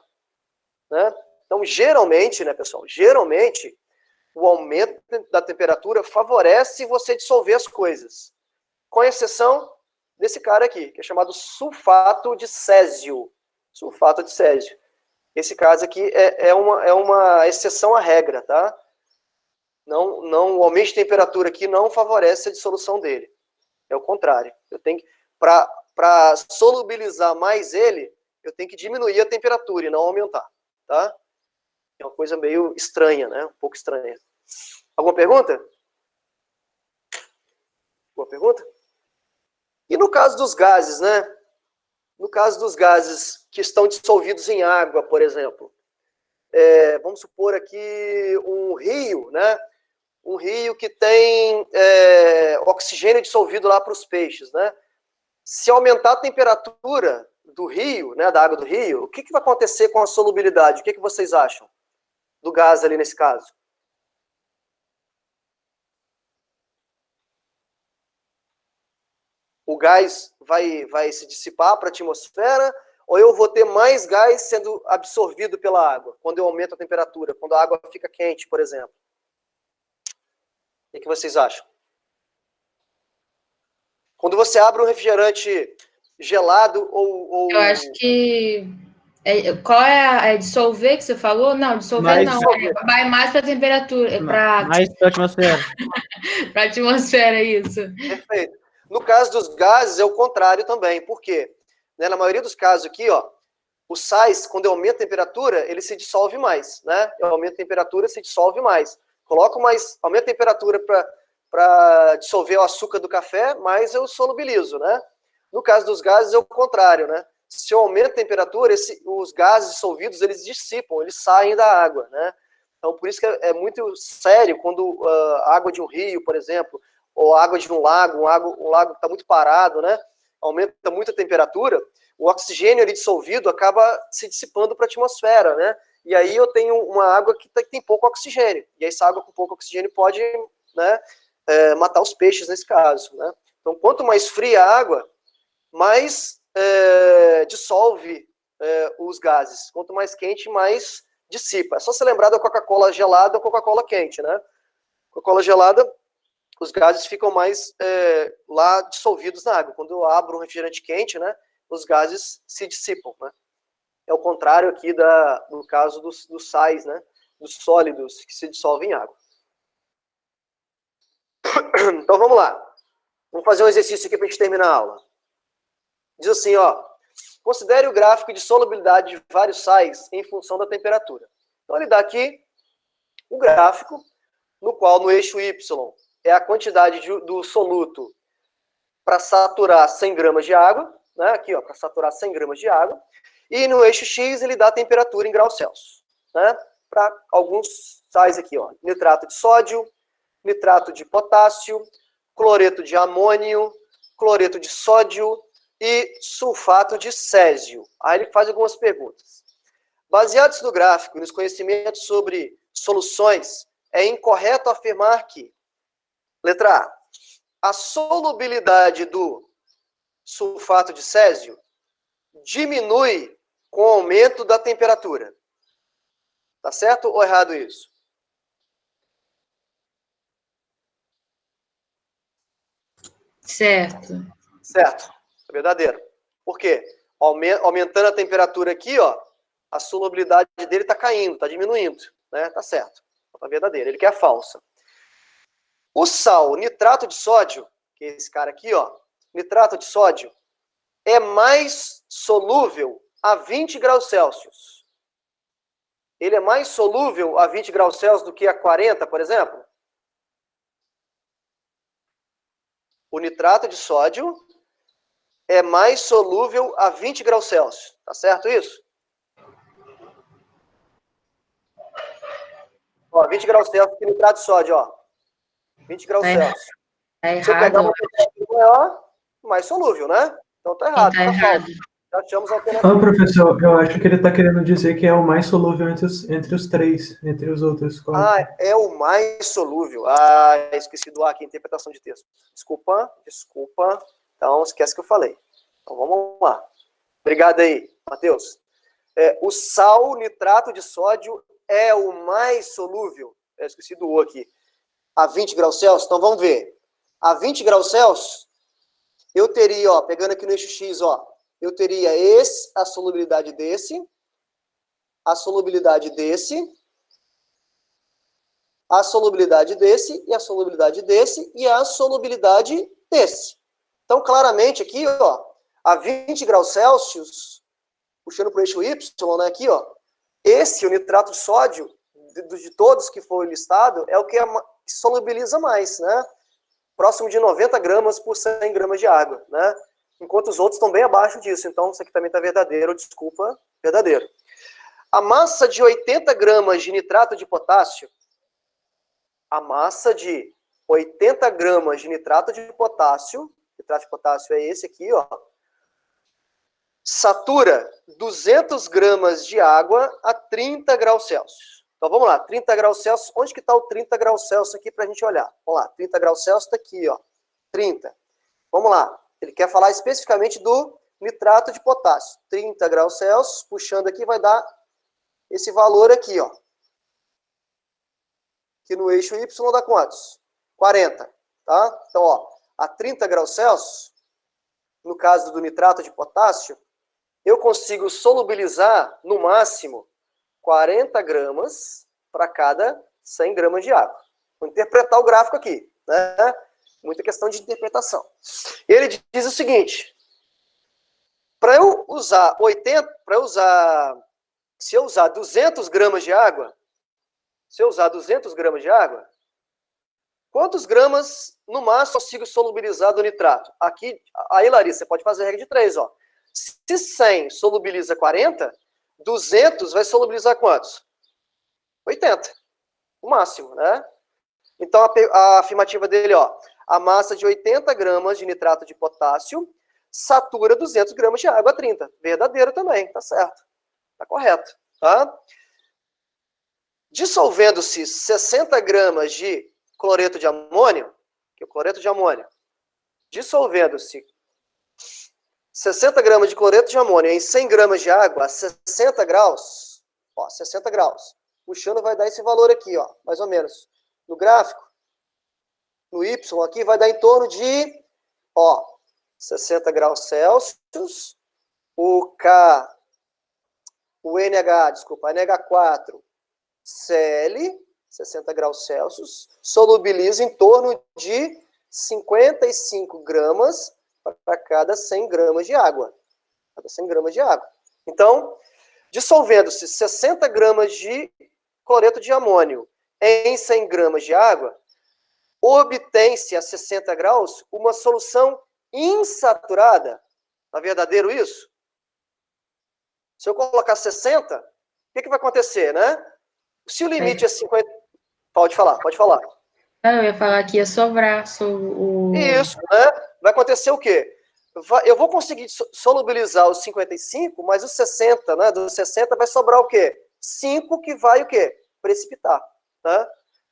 Né? Então, geralmente, né, pessoal? Geralmente, o aumento da temperatura favorece você dissolver as coisas. Com exceção desse cara aqui, que é chamado sulfato de césio. Sulfato de césio. Esse caso aqui é uma exceção à regra, tá? Não, o aumento de temperatura aqui não favorece a dissolução dele. É o contrário. Eu tenho que, para solubilizar mais ele, eu tenho que diminuir a temperatura e não aumentar, tá? É uma coisa meio estranha, né? Um pouco estranha. Alguma pergunta? Alguma pergunta? E no caso dos gases, né? No caso dos gases que estão dissolvidos em água, por exemplo. Vamos supor aqui um rio, né? Um rio que tem oxigênio dissolvido lá para os peixes, né? Se aumentar a temperatura do rio, né, da água do rio, o que vai acontecer com a solubilidade? O que vocês acham do gás ali nesse caso? O gás vai se dissipar para a atmosfera, ou eu vou ter mais gás sendo absorvido pela água, quando eu aumento a temperatura, quando a água fica quente, por exemplo? O que vocês acham? Quando você abre um refrigerante gelado ou... Eu acho que... qual é dissolver que você falou? Não, dissolver não. Vai mais para a temperatura. Mais para a atmosfera. Para a atmosfera, isso. Perfeito. No caso dos gases, é o contrário também. Por quê? Né, na maioria dos casos aqui, ó, os sais, quando eu aumento a temperatura, ele se dissolve mais, né? Eu aumento a temperatura, se dissolve mais. Coloco mais, aumento a temperatura para dissolver o açúcar do café, mais eu solubilizo, né? No caso dos gases, é o contrário, né? Se eu aumento a temperatura, os gases dissolvidos, eles dissipam, eles saem da água, né? Então, por isso que é muito sério quando a água de um rio, por exemplo, ou água de um lago que está muito parado, né? Aumenta muito a temperatura, o oxigênio ali dissolvido acaba se dissipando para a atmosfera, né? E aí eu tenho uma água que tem pouco oxigênio. E essa água com pouco oxigênio pode, né, matar os peixes nesse caso, né? Então, quanto mais fria a água, mais dissolve os gases. Quanto mais quente, mais dissipa. É só se lembrar da Coca-Cola gelada ou Coca-Cola quente, né? Coca-Cola gelada, os gases ficam mais lá dissolvidos na água. Quando eu abro um refrigerante quente, né, os gases se dissipam, né? É o contrário aqui no caso dos sais, né, dos sólidos que se dissolvem em água. Então vamos lá. Vamos fazer um exercício aqui para a gente terminar a aula. Diz assim, ó. Considere o gráfico de solubilidade de vários sais em função da temperatura. Então ele dá aqui um gráfico no qual no eixo Y é a quantidade do soluto para saturar 100 gramas de água, né? Aqui, ó, para saturar 100 gramas de água. E no eixo X ele dá a temperatura em graus Celsius, né? Para alguns sais aqui, ó, nitrato de sódio, nitrato de potássio, cloreto de amônio, cloreto de sódio e sulfato de césio. Aí ele faz algumas perguntas. Baseados no gráfico e nos conhecimentos sobre soluções, é incorreto afirmar que, letra A solubilidade do sulfato de césio diminui com o aumento da temperatura. Tá certo ou errado isso? Certo. Certo. É verdadeiro. Por quê? Aumentando a temperatura aqui, ó, a solubilidade dele está caindo, está diminuindo, né? Tá certo. Tá verdadeiro. Ele quer a falsa. O sal, nitrato de sódio, que é esse cara aqui, ó, nitrato de sódio, é mais solúvel a 20 graus Celsius. Ele é mais solúvel a 20 graus Celsius do que a 40, por exemplo? O nitrato de sódio é mais solúvel a 20 graus Celsius. Tá certo isso? Ó, 20 graus Celsius de nitrato de sódio, ó. 20 graus Celsius. Tá Se eu pegar errado. uma temperatura maior, mais solúvel, né? Então tá errado. Tá errado. Já achamos a alternativa. Não, professor, eu acho que ele está querendo dizer que é o mais solúvel entre os três, entre os outros quatro. Ah, é o mais solúvel. Ah, esqueci do A aqui, interpretação de texto. Desculpa. Então, esquece que eu falei. Então, vamos lá. Obrigado aí, Matheus. O sal, nitrato de sódio, é o mais solúvel. Eu esqueci do O aqui. A 20 graus Celsius. Então, vamos ver. A 20 graus Celsius, eu teria, ó, pegando aqui no eixo X, ó, eu teria a solubilidade desse, a solubilidade desse, a solubilidade desse, e a solubilidade desse, e a solubilidade desse. Então, claramente aqui, ó, a 20 graus Celsius, puxando para o eixo Y, né, aqui, ó, o nitrato de sódio, de todos que foi listado, é o que solubiliza mais, né? Próximo de 90 gramas por 100 gramas de água, né? Enquanto os outros estão bem abaixo disso. Então, isso aqui também está verdadeiro, desculpa, verdadeiro. A massa de 80 gramas de nitrato de potássio, a massa de 80 gramas de nitrato de potássio é esse aqui, ó, satura 200 gramas de água a 30 graus Celsius. Então, vamos lá, 30 graus Celsius, onde que está o 30 graus Celsius aqui para a gente olhar? Vamos lá, 30 graus Celsius está aqui, ó, 30. Vamos lá, ele quer falar especificamente do nitrato de potássio. 30 graus Celsius, puxando aqui, vai dar esse valor aqui, ó. Que no eixo Y dá quantos? 40, tá? Então, ó, a 30 graus Celsius, no caso do nitrato de potássio, eu consigo solubilizar, no máximo, 40 gramas para cada 100 gramas de água. Vou interpretar o gráfico aqui, né? Muita questão de interpretação. Ele diz o seguinte: para eu usar se eu usar 200 gramas de água, quantos gramas no máximo eu consigo solubilizar do nitrato? Aqui, aí, Larissa, você pode fazer a regra de 3, ó. Se 100 solubiliza 40, 200 vai solubilizar quantos? 80. O máximo, né? Então, a afirmativa dele, ó, a massa de 80 gramas de nitrato de potássio satura 200 gramas de água a 30. Verdadeiro também, tá certo. Tá correto, tá? Dissolvendo-se 60 gramas de cloreto de amônio, cloreto de amônio, dissolvendo-se 60 gramas de cloreto de amônio em 100 gramas de água a 60 graus, ó, 60 graus, puxando vai dar esse valor aqui, ó, mais ou menos. No gráfico, no Y aqui vai dar em torno de, ó, 60 graus Celsius, o NH4, Cl, 60 graus Celsius, solubiliza em torno de 55 gramas para cada 100 gramas de água. Cada 100 gramas de água. Então, dissolvendo-se 60 gramas de cloreto de amônio em 100 gramas de água, obtém-se a 60 graus uma solução insaturada. Tá verdadeiro isso? Se eu colocar 60, o que vai acontecer, né? Se o limite é 50... Pode falar. Não, eu ia falar que ia sobrar o... Isso, né? Vai acontecer o quê? Eu vou conseguir solubilizar os 55, mas os 60, né? Dos 60 vai sobrar o quê? 5 que vai o quê? Precipitar, né?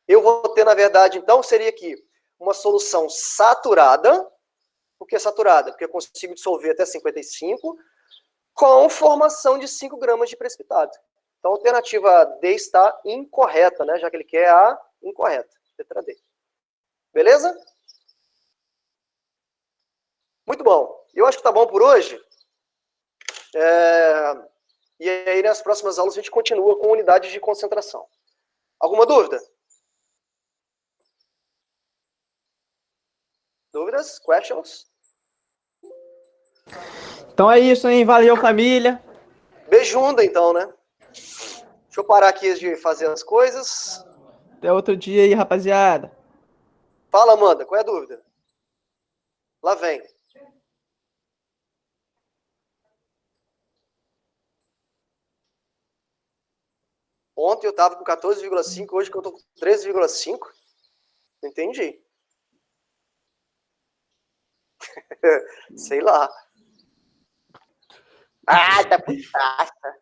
Eu vou ter, na verdade, então, seria aqui uma solução saturada. Por que saturada? Porque eu consigo dissolver até 55, com formação de 5 gramas de precipitado. Então, a alternativa D está incorreta, né? Já que ele quer a incorreta, letra D. Beleza? Muito bom. Eu acho que tá bom por hoje. E aí, nas próximas aulas, a gente continua com unidades de concentração. Alguma dúvida? Dúvidas? Questions? Então é isso, hein? Valeu, família. Beijunda, então, né? Deixa eu parar aqui de fazer as coisas. Até outro dia aí, rapaziada. Fala, Amanda, qual é a dúvida? Lá vem. Ontem eu tava com 14,5, hoje que eu tô com 13,5. Não entendi. Sei lá. Ah, tá putaça.